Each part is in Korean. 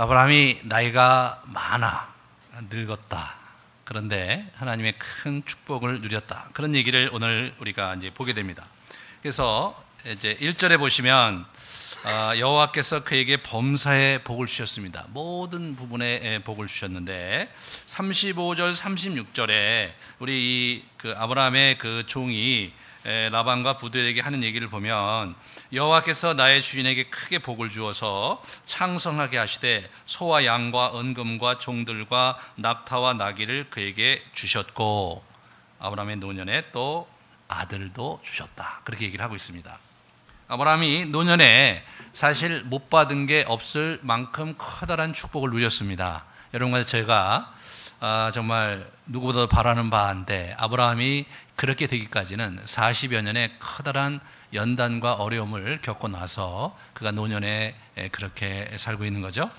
아브라함이 나이가 많아, 늙었다. 그런데 하나님의 큰 축복을 누렸다. 그런 얘기를 오늘 우리가 이제 보게 됩니다. 그래서 이제 1절에 보시면 여호와께서 그에게 범사에 복을 주셨습니다. 모든 부분에 복을 주셨는데 35절, 36절에 우리 그 아브라함의 그 종이 라반과 부두엘에게 하는 얘기를 보면 여호와께서 나의 주인에게 크게 복을 주어서 창성하게 하시되 소와 양과 은금과 종들과 낙타와 나귀를 그에게 주셨고 아브라함의 노년에 또 아들도 주셨다. 그렇게 얘기를 하고 있습니다. 아브라함이 노년에 사실 못 받은 게 없을 만큼 커다란 축복을 누렸습니다. 여러분과 제가 정말 누구보다도 바라는 바인데 아브라함이 그렇게 되기까지는 40여 년의 커다란 연단과 어려움을 겪고 나서 그가 노년에 그렇게 살고 있는 거죠.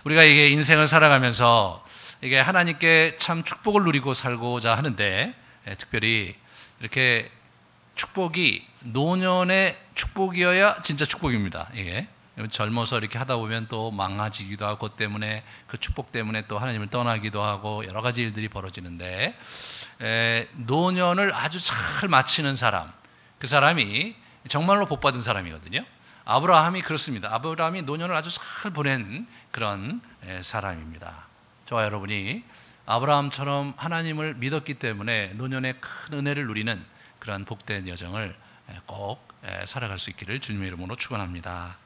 우리가 이게 인생을 살아가면서 이게 하나님께 참 축복을 누리고 살고자 하는데 특별히 이렇게 축복이 노년의 축복이어야 진짜 축복입니다. 이게 젊어서 이렇게 하다 보면 또 망가지기도 하고 그것 때문에 그 축복 때문에 또 하나님을 떠나기도 하고 여러 가지 일들이 벌어지는데 노년을 아주 잘 마치는 사람, 그 사람이 정말로 복받은 사람이거든요. 아브라함이 그렇습니다. 아브라함이 노년을 아주 잘 보낸 그런 사람입니다. 저와 여러분이 아브라함처럼 하나님을 믿었기 때문에 노년의 큰 은혜를 누리는 그런 복된 여정을 꼭 살아갈 수 있기를 주님의 이름으로 축원합니다.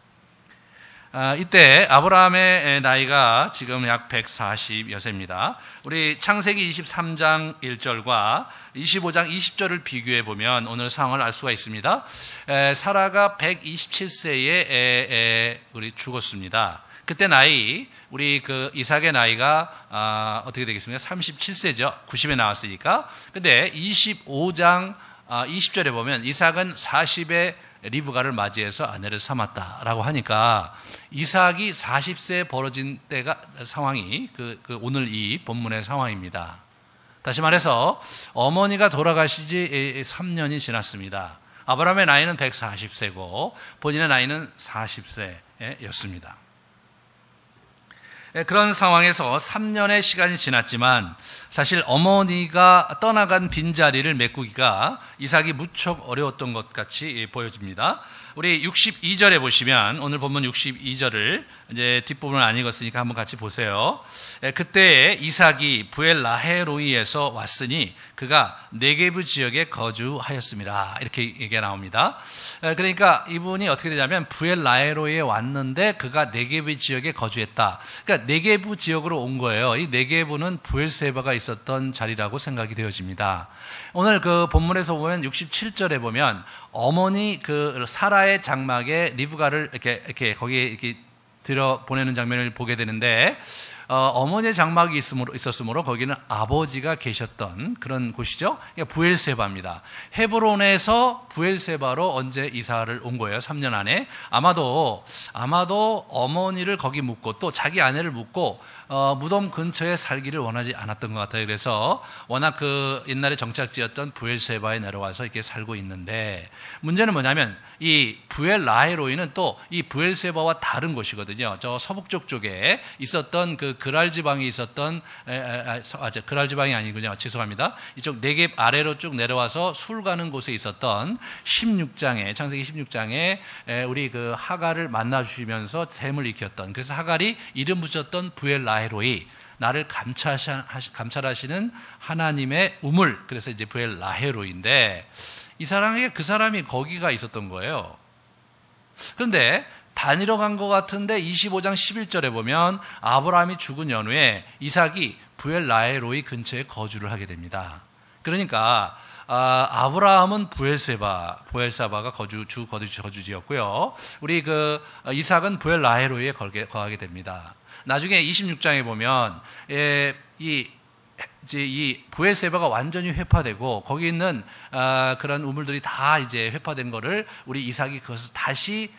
이때 아브라함의 나이가 지금 약 140여세입니다. 우리 창세기 23장 1절과 25장 20절을 비교해 보면 오늘 상황을 알 수가 있습니다. 사라가 127세에 우리 죽었습니다. 그때 나이 우리 그 이삭의 나이가 어떻게 되겠습니까? 37세죠. 90에 나왔으니까. 근데 25장 20절에 보면 이삭은 40에 리브가를 맞이해서 아내를 삼았다라고 하니까 이삭이 40세에 벌어진 때가 상황이 그 오늘 이 본문의 상황입니다. 다시 말해서 어머니가 돌아가시지 3년이 지났습니다. 아브라함의 나이는 140세고 본인의 나이는 40세였습니다. 그런 상황에서 3년의 시간이 지났지만 사실 어머니가 떠나간 빈자리를 메꾸기가 이삭이 무척 어려웠던 것 같이 보여집니다. 우리 62절에 보시면 오늘 본문 62절을 이제 뒷부분을 안 읽었으니까 한번 같이 보세요. 그때 이삭이 부엘라헤로이에서 왔으니 그가 네게브 지역에 거주하였습니다. 이렇게 얘기가 나옵니다. 그러니까 이분이 어떻게 되냐면 부엘라헤로이에 왔는데 그가 네게브 지역에 거주했다. 그러니까 네게브 지역으로 온 거예요. 이 네게브는 부엘세바가 있었던 자리라고 생각이 되어집니다. 오늘 그 본문에서 보면 67절에 보면 어머니 그 사라의 장막에 리브가를 이렇게 거기에 이렇게 들여 보내는 장면을 보게 되는데 어머니의 장막이 있었으므로 거기는 아버지가 계셨던 그런 곳이죠. 그러니까 부엘세바입니다. 헤브론에서 부엘세바로 언제 이사를 온 거예요? 3년 안에. 아마도 어머니를 거기 묻고 또 자기 아내를 묻고 무덤 근처에 살기를 원하지 않았던 것 같아요. 그래서 워낙 그 옛날에 정착지였던 부엘세바에 내려와서 이렇게 살고 있는데 문제는 뭐냐면 이 부엘라헤로이는 또 이 부엘세바와 다른 곳이거든요. 저 서북쪽 쪽에 있었던 그 그랄 지방에 있었던 그랄 지방이 아니군요. 죄송합니다. 이쪽 네겝 아래로 쭉 내려와서 술 가는 곳에 있었던 16장에 창세기 16장에 우리 그 하갈을 만나 주시면서 샘을 익혔던 그래서 하갈이 이름 붙였던 부엘라헤로이 나를 감찰하시는 하나님의 우물 그래서 이제 부엘라헤로이인데 이 사람에게 그 사람이 거기가 있었던 거예요. 그런데 다니러 간 것 같은데 25장 11절에 보면 아브라함이 죽은 연후에 이삭이 부엘라헤로이 근처에 거주를 하게 됩니다. 그러니까 아브라함은 부엘사바가 거주지였고요. 우리 그 이삭은 부엘라헤로이에 거하게 됩니다. 나중에 26장에 보면 이 부엘세바가 완전히 회파되고 거기 있는 그런 우물들이 다 이제 회파된 거를 우리 이삭이 그것을 다시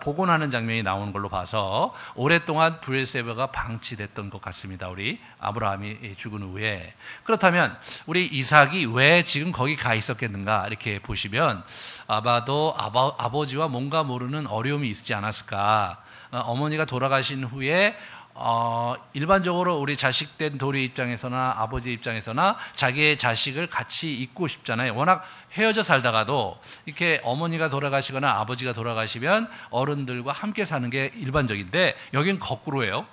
복원하는 장면이 나오는 걸로 봐서 오랫동안 부엘세바가 방치됐던 것 같습니다. 우리 아브라함이 죽은 후에. 그렇다면 우리 이삭이 왜 지금 거기 가 있었겠는가 이렇게 보시면 아마도 아버지와 뭔가 모르는 어려움이 있지 않았을까. 어머니가 돌아가신 후에 일반적으로 우리 자식된 도리 입장에서나 아버지 입장에서나 자기의 자식을 같이 있고 싶잖아요. 워낙 헤어져 살다가도 이렇게 어머니가 돌아가시거나 아버지가 돌아가시면 어른들과 함께 사는 게 일반적인데 여긴 거꾸로예요.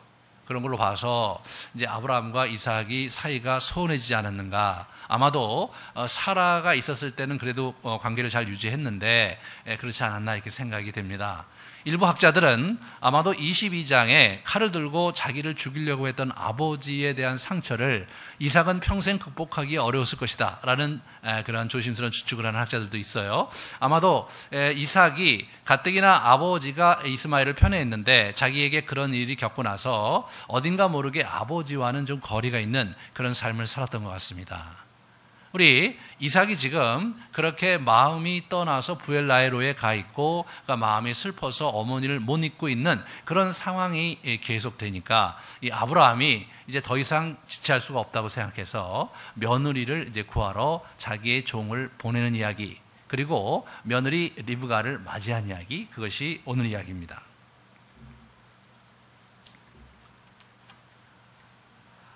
그런 걸로 봐서 이제 아브라함과 이삭이 사이가 소원해지지 않았는가. 아마도 사라가 있었을 때는 그래도 관계를 잘 유지했는데 그렇지 않았나 이렇게 생각이 됩니다. 일부 학자들은 아마도 22장에 칼을 들고 자기를 죽이려고 했던 아버지에 대한 상처를 이삭은 평생 극복하기 어려웠을 것이다 라는 그런 조심스러운 추측을 하는 학자들도 있어요. 아마도 이삭이 가뜩이나 아버지가 이스마엘을 편애했는데 자기에게 그런 일이 겪고 나서 어딘가 모르게 아버지와는 좀 거리가 있는 그런 삶을 살았던 것 같습니다. 우리 이삭이 지금 그렇게 마음이 떠나서 부엘라헤로에 가 있고 그러니까 마음이 슬퍼서 어머니를 못 잊고 있는 그런 상황이 계속되니까 이 아브라함이 이제 더 이상 지체할 수가 없다고 생각해서 며느리를 이제 구하러 자기의 종을 보내는 이야기, 그리고 며느리 리브가를 맞이한 이야기, 그것이 오늘 이야기입니다.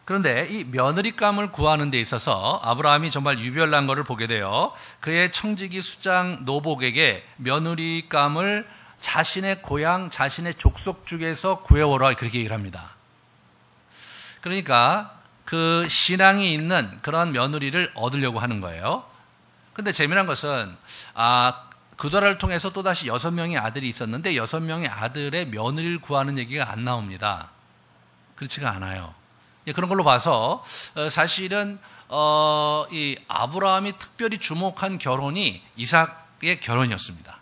그런데 이 며느리감을 구하는 데 있어서 아브라함이 정말 유별난 것을 보게 돼요. 그의 청지기 수장 노복에게 며느리감을 자신의 고향, 자신의 족속 중에서 구해오라 그렇게 얘기를 합니다. 그러니까 그 신앙이 있는 그런 며느리를 얻으려고 하는 거예요. 근데 재미난 것은 그도라를 통해서 또다시 6명의 아들이 있었는데 6명의 아들의 며느리를 구하는 얘기가 안 나옵니다. 그렇지가 않아요. 그런 걸로 봐서 사실은 이 아브라함이 특별히 주목한 결혼이 이삭의 결혼이었습니다.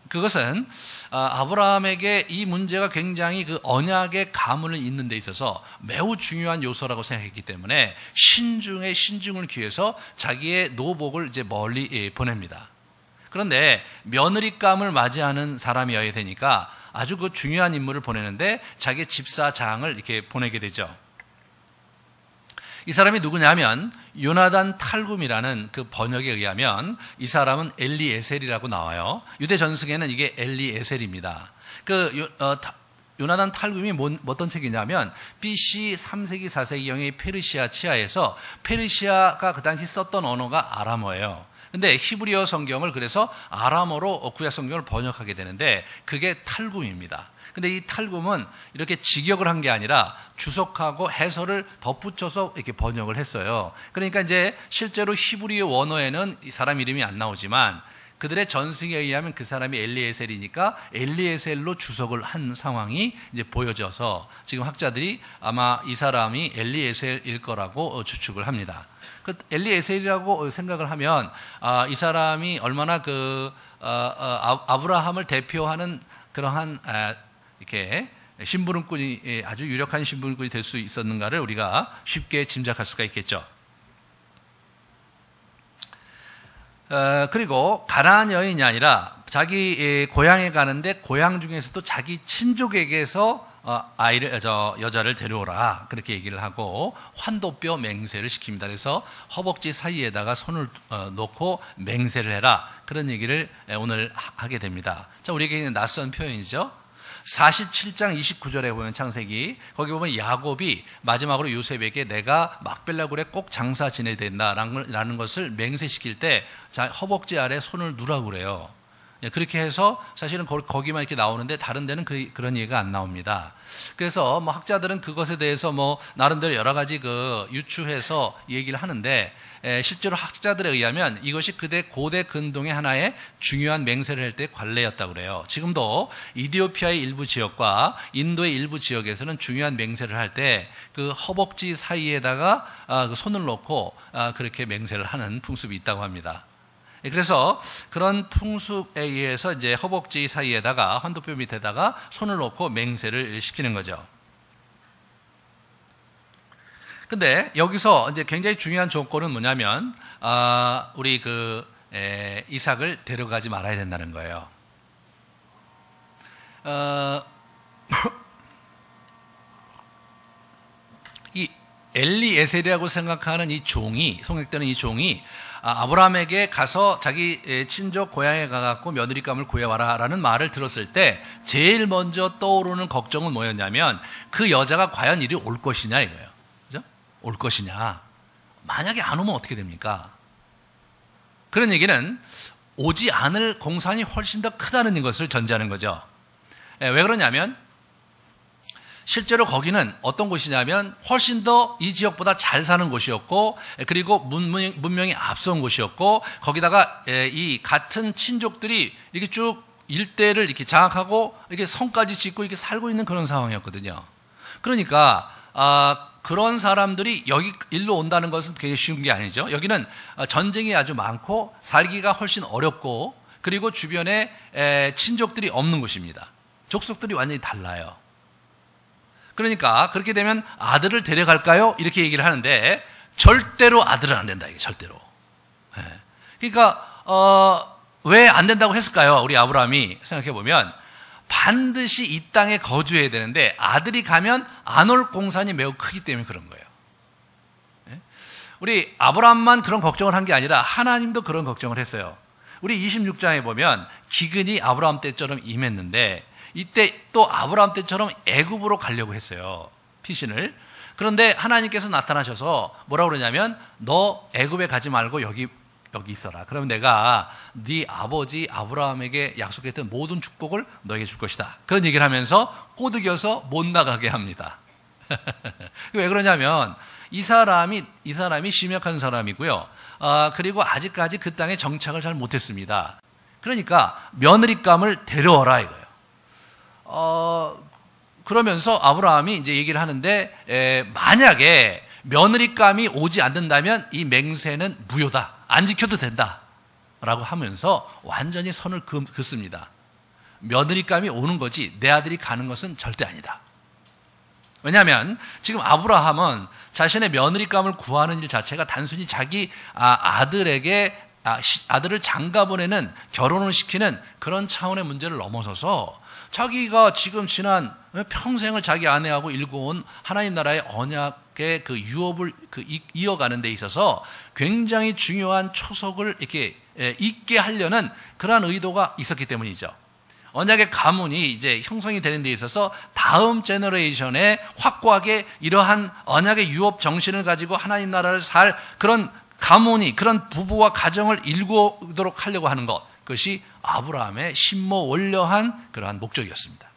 그것은 아브라함에게 이 문제가 굉장히 그 언약의 가문을 잇는 데 있어서 매우 중요한 요소라고 생각했기 때문에 신중의 신중을 기해서 자기의 노복을 이제 멀리 보냅니다. 그런데 며느리감을 맞이하는 사람이어야 되니까 아주 그 중요한 인물을 보내는데 자기 집사장을 이렇게 보내게 되죠. 이 사람이 누구냐면 요나단 탈굼이라는 그 번역에 의하면 이 사람은 엘리에셀이라고 나와요. 유대 전승에는 이게 엘리에셀입니다. 요나단 탈굼이 어떤 책이냐면 BC 3세기 4세기경의 페르시아 치하에서, 페르시아가 그 당시 썼던 언어가 아람어예요. 근데 히브리어 성경을 그래서 아람어로 구약 성경을 번역하게 되는데 그게 탈굼입니다. 근데 이 탈굼은 이렇게 직역을 한 게 아니라 주석하고 해설을 덧붙여서 이렇게 번역을 했어요. 그러니까 이제 실제로 히브리어 원어에는 이 사람 이름이 안 나오지만 그들의 전승에 의하면 그 사람이 엘리에셀이니까 엘리에셀로 주석을 한 상황이 이제 보여져서 지금 학자들이 아마 이 사람이 엘리에셀일 거라고 추측을 합니다. 그 엘리에셀이라고 생각을 하면 이 사람이 얼마나 아브라함을 대표하는 그러한 이렇게 심부름꾼이 아주 유력한 심부름꾼이 될 수 있었는가를 우리가 쉽게 짐작할 수가 있겠죠. 그리고 가나안 여인이 아니라 자기 고향에 가는데 고향 중에서도 자기 친족에게서 여자를 데려오라 그렇게 얘기를 하고 환도뼈 맹세를 시킵니다. 그래서 허벅지 사이에다가 손을 놓고 맹세를 해라 그런 얘기를 오늘 하게 됩니다. 자, 우리에게 낯선 표현이죠. 47장 29절에 보면 창세기 거기 보면 야곱이 마지막으로 요셉에게 내가 막벨라굴에 꼭 장사 지내야 된다라는 것을 맹세시킬 때 허벅지 아래 손을 누라고 그래요. 그렇게 해서 사실은 거기만 이렇게 나오는데 다른 데는 그런 얘기가 안 나옵니다. 그래서 학자들은 그것에 대해서 나름대로 여러 가지 유추해서 얘기를 하는데 실제로 학자들에 의하면 이것이 고대 근동의 하나의 중요한 맹세를 할 때 관례였다고 그래요. 지금도 이디오피아의 일부 지역과 인도의 일부 지역에서는 중요한 맹세를 할 때 그 허벅지 사이에다가 손을 놓고 그렇게 맹세를 하는 풍습이 있다고 합니다. 그래서 그런 풍습에 의해서 이제 허벅지 사이에다가 환도뼈 밑에다가 손을 놓고 맹세를 시키는 거죠. 근데 여기서 이제 굉장히 중요한 조건은 뭐냐면 우리 이삭을 데려가지 말아야 된다는 거예요. 이 엘리에셀이라고 생각하는 이 종이, 성역되는 이 종이 아브라함에게 가서 자기 친족 고향에 가갖고 며느리감을 구해와라라는 말을 들었을 때 제일 먼저 떠오르는 걱정은 뭐였냐면 그 여자가 과연 이리 올 것이냐 이거예요. 그죠? 올 것이냐. 만약에 안 오면 어떻게 됩니까? 그런 얘기는 오지 않을 공산이 훨씬 더 크다는 것을 전제하는 거죠. 왜 그러냐면 실제로 거기는 어떤 곳이냐면 훨씬 더 이 지역보다 잘 사는 곳이었고, 그리고 문명이 앞선 곳이었고, 거기다가 이 같은 친족들이 이렇게 쭉 일대를 이렇게 장악하고 이렇게 성까지 짓고 이렇게 살고 있는 그런 상황이었거든요. 그러니까 그런 사람들이 여기 일로 온다는 것은 굉장히 쉬운 게 아니죠. 여기는 전쟁이 아주 많고 살기가 훨씬 어렵고, 그리고 주변에 친족들이 없는 곳입니다. 족속들이 완전히 달라요. 그러니까 그렇게 되면 아들을 데려갈까요? 이렇게 얘기를 하는데 절대로 아들은 안 된다. 이게 절대로. 그러니까 왜 안 된다고 했을까요? 우리 아브라함이 생각해 보면 반드시 이 땅에 거주해야 되는데 아들이 가면 안 올 공산이 매우 크기 때문에 그런 거예요. 우리 아브라함만 그런 걱정을 한 게 아니라 하나님도 그런 걱정을 했어요. 우리 26장에 보면 기근이 아브라함 때처럼 임했는데 이때 또 아브라함 때처럼 애굽으로 가려고 했어요. 피신을. 그런데 하나님께서 나타나셔서 뭐라고 그러냐면 너 애굽에 가지 말고 여기 있어라. 그러면 내가 네 아버지 아브라함에게 약속했던 모든 축복을 너에게 줄 것이다. 그런 얘기를 하면서 꼬드겨서 못 나가게 합니다. 왜 그러냐면 이 사람이 심약한 사람이고요. 그리고 아직까지 그 땅에 정착을 잘 못했습니다. 그러니까 며느리감을 데려와라 이거예요. 그러면서 아브라함이 이제 얘기를 하는데, 만약에 며느리감이 오지 않는다면 이 맹세는 무효다. 안 지켜도 된다. 라고 하면서 완전히 선을 긋습니다. 며느리감이 오는 거지 내 아들이 가는 것은 절대 아니다. 왜냐하면 지금 아브라함은 자신의 며느리감을 구하는 일 자체가 단순히 자기 아들을 장가 보내는, 결혼을 시키는 그런 차원의 문제를 넘어서서 자기가 지금 지난 평생을 자기 아내하고 일궈온 하나님 나라의 언약의 그 유업을 이어가는 데 있어서 굉장히 중요한 초석을 이렇게 있게 하려는 그러한 의도가 있었기 때문이죠. 언약의 가문이 이제 형성이 되는 데 있어서 다음 제너레이션에 확고하게 이러한 언약의 유업 정신을 가지고 하나님 나라를 살 그런 가문이, 그런 부부와 가정을 일구도록 하려고 하는 것, 그것이 아브라함의 심모원려한 그러한 목적이었습니다.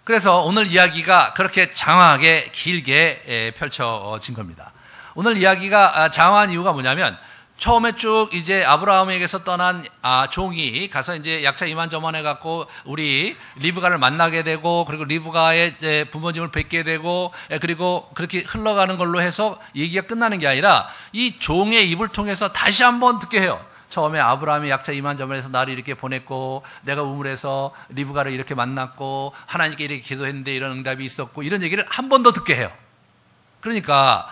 그래서 오늘 이야기가 그렇게 장황하게 길게 펼쳐진 겁니다. 오늘 이야기가 장황한 이유가 뭐냐면 처음에 쭉 이제 아브라함에게서 떠난 종이 가서 이제 약차 이만저만 해갖고 우리 리브가를 만나게 되고, 그리고 리브가의 부모님을 뵙게 되고, 그리고 그렇게 흘러가는 걸로 해서 얘기가 끝나는 게 아니라 이 종의 입을 통해서 다시 한번 듣게 해요. 처음에 아브라함이 약차 이만저만해서 나를 이렇게 보냈고, 내가 우물에서 리브가를 이렇게 만났고, 하나님께 이렇게 기도했는데 이런 응답이 있었고, 이런 얘기를 한 번 더 듣게 해요. 그러니까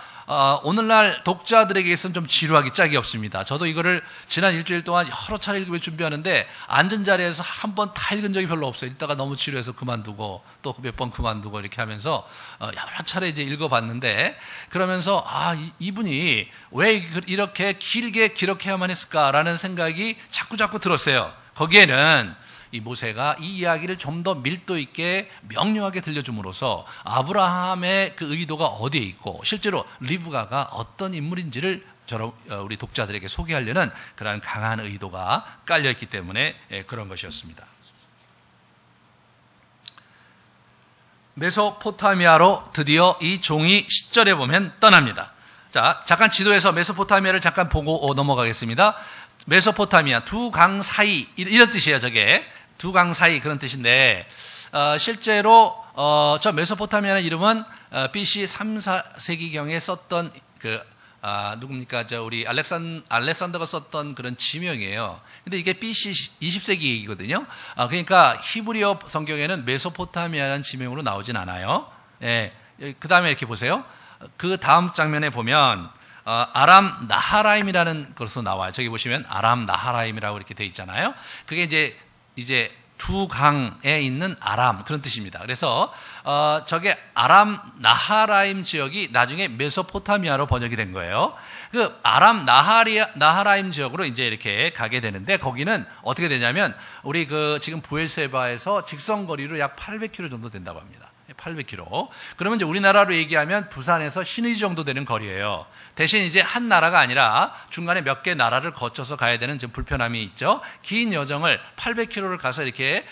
오늘날 독자들에게서는 좀 지루하기 짝이 없습니다. 저도 이거를 지난 일주일 동안 여러 차례 읽으며 준비하는데 앉은 자리에서 한 번 다 읽은 적이 별로 없어요. 읽다가 너무 지루해서 그만두고 또 몇 번 그만두고 이렇게 하면서 여러 차례 이제 읽어봤는데, 그러면서 이분이 왜 이렇게 길게 기록해야만 했을까라는 생각이 자꾸 들었어요. 거기에는 이 모세가 이 이야기를 좀 더 밀도 있게 명료하게 들려줌으로써 아브라함의 그 의도가 어디에 있고 실제로 리브가가 어떤 인물인지를 우리 독자들에게 소개하려는 그런 강한 의도가 깔려있기 때문에 그런 것이었습니다. 메소포타미아로 드디어 이 종이 10절에 보면 떠납니다. 자, 잠깐 지도에서 메소포타미아를 잠깐 보고 넘어가겠습니다. 메소포타미아, 두 강 사이, 이런 뜻이에요. 저게 두 강 사이 그런 뜻인데, 실제로 저 메소포타미아라는 이름은 BC 3, 4세기경에 썼던 누굽니까? 우리 알렉산더가 썼던 그런 지명이에요. 근데 이게 BC 20세기 얘기거든요. 그러니까 히브리어 성경에는 메소포타미아라는 지명으로 나오진 않아요. 예. 그 다음에 이렇게 보세요. 그 다음 장면에 보면 아람 나하라임이라는 것으로 나와요. 저기 보시면 아람 나하라임이라고 이렇게 돼 있잖아요. 그게 이제 두 강에 있는 아람, 그런 뜻입니다. 그래서 저게 아람 나하라임 지역이 나중에 메소포타미아로 번역이 된 거예요. 그 아람 나하라임 지역으로 이제 이렇게 가게 되는데, 거기는 어떻게 되냐면 우리 그 지금 부엘세바에서 직선 거리로 약 800km 정도 된다고 합니다. 800km. 그러면 이제 우리나라로 얘기하면 부산에서 신의 정도 되는 거리예요. 대신 이제 한 나라가 아니라 중간에 몇 개 나라를 거쳐서 가야 되는 좀 불편함이 있죠. 긴 여정을 800km를 가서 이렇게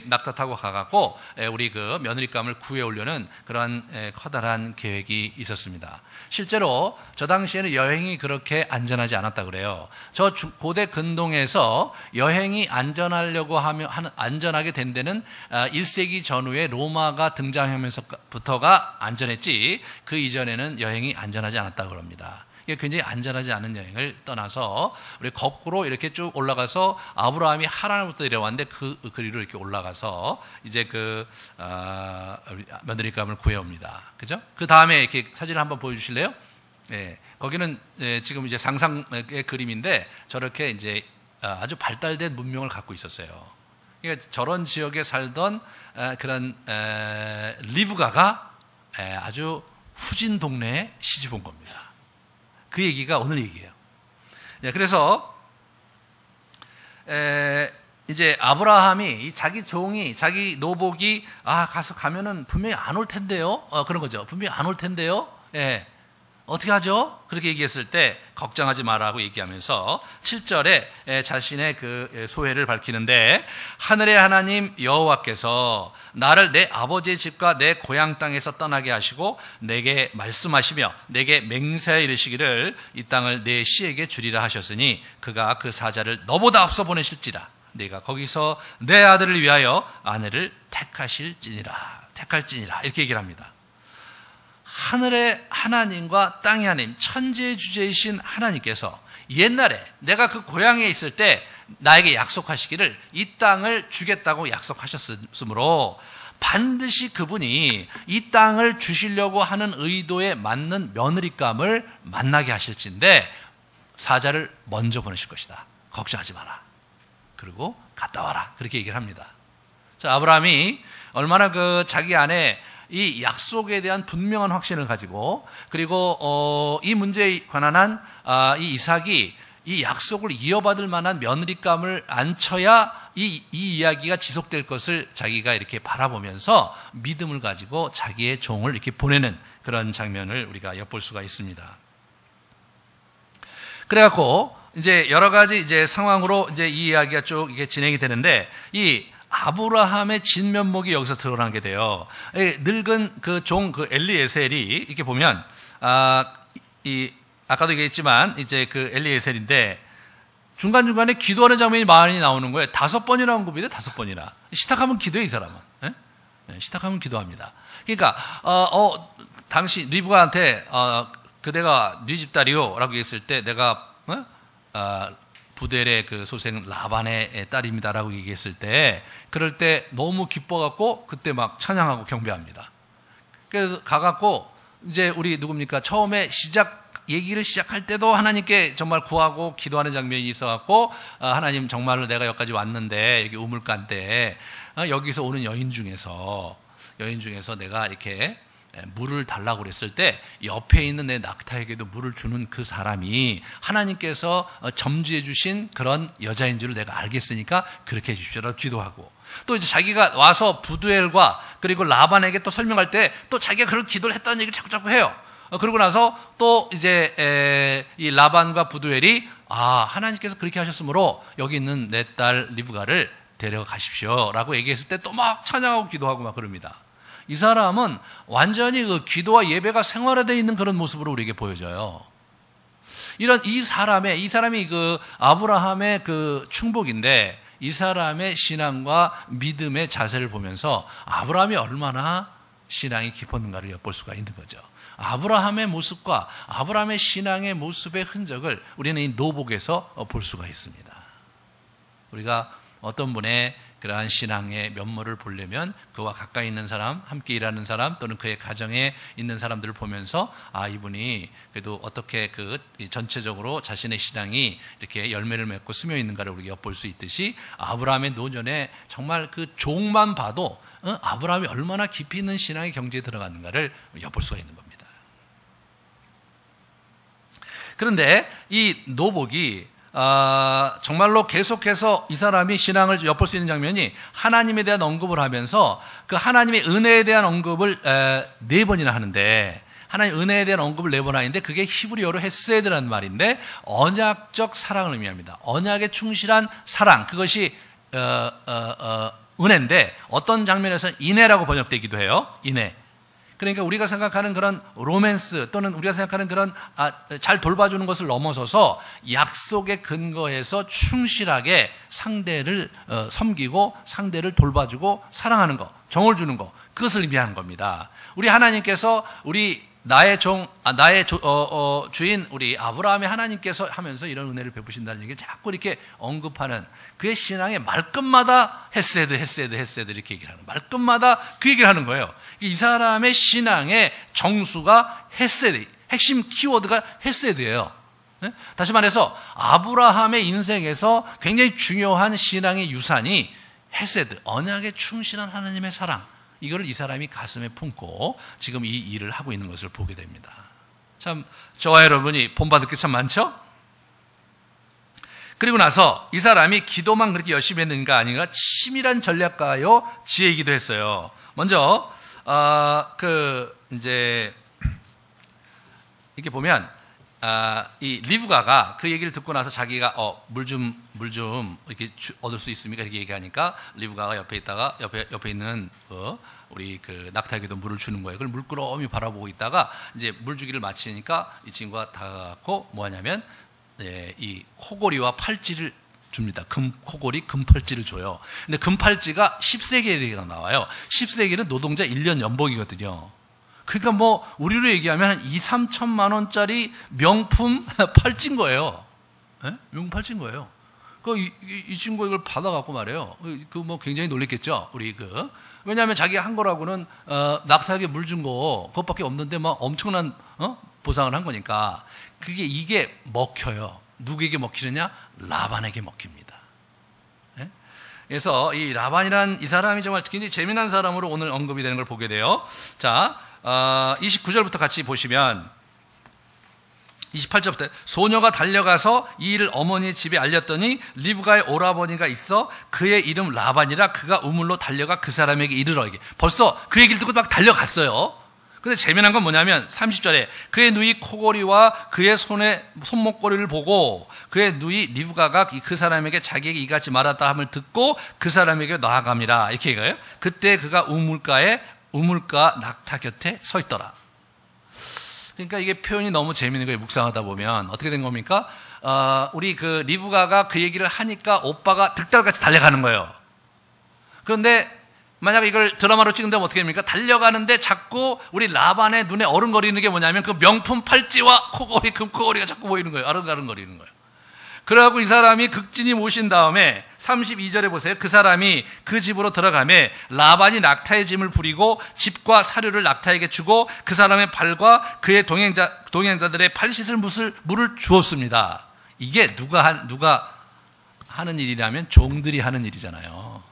낙타 타고 가갖고 우리 그 며느리감을 구해오려는 그런 커다란 계획이 있었습니다. 실제로 저 당시에는 여행이 그렇게 안전하지 않았다 그래요. 저 고대 근동에서 여행이 안전하려고 하면 안전하게 된 데는 1세기 전후에 로마가 등장하면서부터가 안전했지, 그 이전에는 여행이 안전하지 않았다고 합니다. 이게 굉장히 안전하지 않은 여행을 떠나서 우리 거꾸로 이렇게 쭉 올라가서 아브라함이 하란으로부터 내려왔는데 그 거리로 이렇게 올라가서 이제 며느리감을 구해옵니다. 그죠? 그 다음에 이렇게 사진을 한번 보여주실래요? 예, 거기는 지금 이제 상상의 그림인데 저렇게 이제 아주 발달된 문명을 갖고 있었어요. 그러니까 저런 지역에 살던 그런 리브가가 아주 후진 동네에 시집 온 겁니다. 그 얘기가 오늘 얘기예요. 그래서 이제 아브라함이 자기 종이, 자기 노복이 가면은 분명히 안 올 텐데요. 그런 거죠. 분명히 안 올 텐데요. 예. 어떻게 하죠? 그렇게 얘기했을 때 걱정하지 마라고 얘기하면서 7절에 자신의 그 소회를 밝히는데, 하늘의 하나님 여호와께서 나를 내 아버지의 집과 내 고향 땅에서 떠나게 하시고 내게 말씀하시며 내게 맹세하여 이르시기를 이 땅을 내 씨에게 주리라 하셨으니 그가 그 사자를 너보다 앞서 보내실지라 내가 거기서 내 아들을 위하여 아내를 택할지니라 이렇게 얘기를 합니다. 하늘의 하나님과 땅의 하나님, 천지주제이신 하나님께서 옛날에 내가 그 고향에 있을 때 나에게 약속하시기를 이 땅을 주겠다고 약속하셨으므로 반드시 그분이 이 땅을 주시려고 하는 의도에 맞는 며느리감을 만나게 하실진데 사자를 먼저 보내실 것이다. 걱정하지 마라. 그리고 갔다 와라. 그렇게 얘기를 합니다. 자, 아브라함이 얼마나 자기 안에 이 약속에 대한 분명한 확신을 가지고, 그리고 이 문제에 관한 이 이삭이 이 약속을 이어받을 만한 며느리감을 안쳐야 이 이야기가 지속될 것을 자기가 이렇게 바라보면서 믿음을 가지고 자기의 종을 이렇게 보내는 그런 장면을 우리가 엿볼 수가 있습니다. 그래갖고 이제 여러 가지 이제 상황으로 이제 이 이야기가 쭉 이게 진행이 되는데, 이 아브라함의 진면목이 여기서 드러나게 돼요. 늙은 그 종 엘리에셀이 이렇게 보면 아까도 얘기했지만 이제 그 엘리에셀인데 중간중간에 기도하는 장면이 많이 나오는 거예요. 5번이나 언급이 돼. 5번이나. 시탁하면 기도해, 이 사람은. 시탁하면 기도합니다. 그러니까 당시 리브가한테 그대가 네 집딸이요 라고 얘기했을 때 내가 부델의 그 소생 라반의 딸입니다라고 얘기했을 때, 그럴 때 너무 기뻐갖고 그때 막 찬양하고 경배합니다. 그래서 가갖고 이제 우리 누굽니까? 처음에 얘기를 시작할 때도 하나님께 정말 구하고 기도하는 장면이 있어갖고 하나님 정말로 내가 여기까지 왔는데 여기 우물가인데 여기서 오는 여인 중에서 내가 이렇게 물을 달라고 그랬을 때 옆에 있는 내 낙타에게도 물을 주는 그 사람이 하나님께서 점지해 주신 그런 여자인 줄을 내가 알겠으니까 그렇게 해 주십시오라고 기도하고, 또 이제 자기가 와서 부두엘과 그리고 라반에게 또 설명할 때 또 자기가 그런 기도를 했다는 얘기를 자꾸 해요. 그러고 나서 또 이제 이 라반과 부두엘이 하나님께서 그렇게 하셨으므로 여기 있는 내 딸 리브가를 데려가십시오라고 얘기했을 때 또 막 찬양하고 기도하고 막 그럽니다. 이 사람은 완전히 그 기도와 예배가 생활화되어 있는 그런 모습으로 우리에게 보여져요. 이 사람이 그 아브라함의 그 충복인데, 이 사람의 신앙과 믿음의 자세를 보면서 아브라함이 얼마나 신앙이 깊었는가를 엿볼 수가 있는 거죠. 아브라함의 모습과 아브라함의 신앙의 모습의 흔적을 우리는 이 노복에서 볼 수가 있습니다. 우리가 어떤 분의 그러한 신앙의 면모를 보려면 그와 가까이 있는 사람, 함께 일하는 사람 또는 그의 가정에 있는 사람들을 보면서 이분이 그래도 어떻게 전체적으로 자신의 신앙이 이렇게 열매를 맺고 스며 있는가를 우리가 엿볼 수 있듯이 아브라함의 노년에 정말 그 종만 봐도 아브라함이 얼마나 깊이 있는 신앙의 경지에 들어갔는가를 엿볼 수가 있는 겁니다. 그런데 이 노복이 정말로 계속해서 이 사람이 신앙을 엿볼 수 있는 장면이 하나님에 대한 언급을 하면서 그 하나님의 은혜에 대한 언급을 4번이나 하는데, 하나님 은혜에 대한 언급을 4번 하는데 그게 히브리어로 헤세드라는 말인데 언약적 사랑을 의미합니다. 언약에 충실한 사랑, 그것이 은혜인데 어떤 장면에서는 인애라고 번역되기도 해요. 인애. 그러니까 우리가 생각하는 그런 로맨스 또는 우리가 생각하는 그런 잘 돌봐주는 것을 넘어서서 약속에 근거해서 충실하게 상대를 섬기고 상대를 돌봐주고 사랑하는 것, 정을 주는 것, 그것을 의미하는 겁니다. 우리 하나님께서 나의 주인 우리 아브라함의 하나님께서 하면서 이런 은혜를 베푸신다는 얘기를 자꾸 이렇게 언급하는 그의 신앙의 말끝마다 헤세드 이렇게 얘기를 하는, 말끝마다 그 얘기를 하는 거예요. 이 사람의 신앙의 정수가 헤세드, 핵심 키워드가 헤세드예요. 다시 말해서 아브라함의 인생에서 굉장히 중요한 신앙의 유산이 헤세드, 언약에 충실한 하나님의 사랑, 이거를 이 사람이 가슴에 품고 지금 이 일을 하고 있는 것을 보게 됩니다. 참 저와 여러분이 본받을 게 참 많죠? 그리고 나서 이 사람이 기도만 그렇게 열심히 했는가 아닌가, 치밀한 전략가요 지혜이기도 했어요. 먼저 이제 이렇게 보면 이 리브가가 그 얘기를 듣고 나서 자기가 물 좀 이렇게 얻을 수 있습니까? 이렇게 얘기하니까 리브가가 옆에 있다가 옆에 있는 우리 낙타에게도 물을 주는 거예요. 그걸 물끄러미 바라보고 있다가 이제 물 주기를 마치니까 이 친구가 다가가고 뭐 하냐면 이 코골이와 팔찌를 줍니다. 코골이, 금팔찌를 줘요. 근데 금팔찌가 10세겔이 나와요. 10세겔은 노동자 1년 연봉이거든요. 그러니까 뭐 우리로 얘기하면 한 2, 3천만 원짜리 명품 팔찌인 거예요. 네? 명품 팔찌인 거예요. 이 친구가 이걸 받아갖고 말해요. 뭐 굉장히 놀랬겠죠. 왜냐하면 자기가 한 거라고는 낙타에게 물 준 거 그것밖에 없는데 막 엄청난 보상을 한 거니까 이게 먹혀요. 누구에게 먹히느냐? 라반에게 먹힙니다. 네? 그래서 이 라반이란 이 사람이 정말 굉장히 재미난 사람으로 오늘 언급이 되는 걸 보게 돼요. 자, 29절부터 같이 보시면 28절부터 소녀가 달려가서 이 일을 어머니의 집에 알렸더니 리브가의 오라버니가 있어 그의 이름 라반이라 그가 우물로 달려가 그 사람에게 이르러, 이게 벌써 그 얘기를 듣고 막 달려갔어요. 근데 재미난 건 뭐냐면 30절에 그의 누이 코골이와 그의 손목걸이를 보고 그의 누이 리브가가 그 사람에게 자기에게 이같이 말았다 함을 듣고 그 사람에게 나아갑니다. 이렇게 얘기해요. 그때 그가 우물가 낙타 곁에 서 있더라. 그러니까 이게 표현이 너무 재미있는 거예요. 묵상하다 보면 어떻게 된 겁니까? 우리 리브가가 그 얘기를 하니까 오빠가 득달같이 달려가는 거예요. 그런데 만약 이걸 드라마로 찍는다면 어떻게 됩니까? 달려가는데 자꾸 우리 라반의 눈에 어른거리는 게 뭐냐면 그 명품 팔찌와 코골이, 금코골이가 자꾸 보이는 거예요. 아른아른거리는 거예요. 그래갖고 이 사람이 극진히 모신 다음에 32절에 보세요. 그 사람이 그 집으로 들어가매 라반이 낙타의 짐을 부리고 집과 사료를 낙타에게 주고 그 사람의 발과 그의 동행자들의 팔 씻을 물을 주었습니다. 이게 누가 하는 일이라면 종들이 하는 일이잖아요.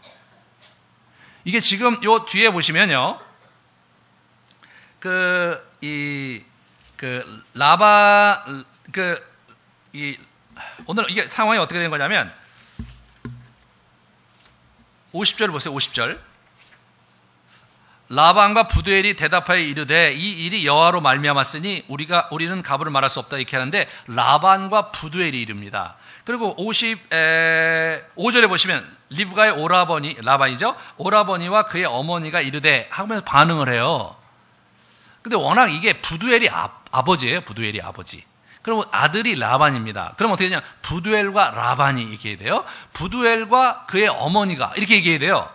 이게 지금 요 뒤에 보시면요. 오늘 이게 상황이 어떻게 된 거냐면 50절을 보세요. 50절. 라반과 부두엘이 대답하여 이르되 이 일이 여호와로 말미암았으니 우리는 가부를 말할 수 없다 이렇게 하는데 라반과 부두엘이 이릅니다. 그리고 55절에 보시면 리브가의 오라버니, 라반이죠. 오라버니와 그의 어머니가 이르되 하면서 반응을 해요. 근데 워낙 이게 부두엘이 아버지예요. 부두엘이 아버지. 그럼 아들이 라반입니다. 그럼 어떻게 되냐? 부두엘과 라반이 이렇게 해야 돼요. 부두엘과 그의 어머니가 이렇게 얘기해야 돼요.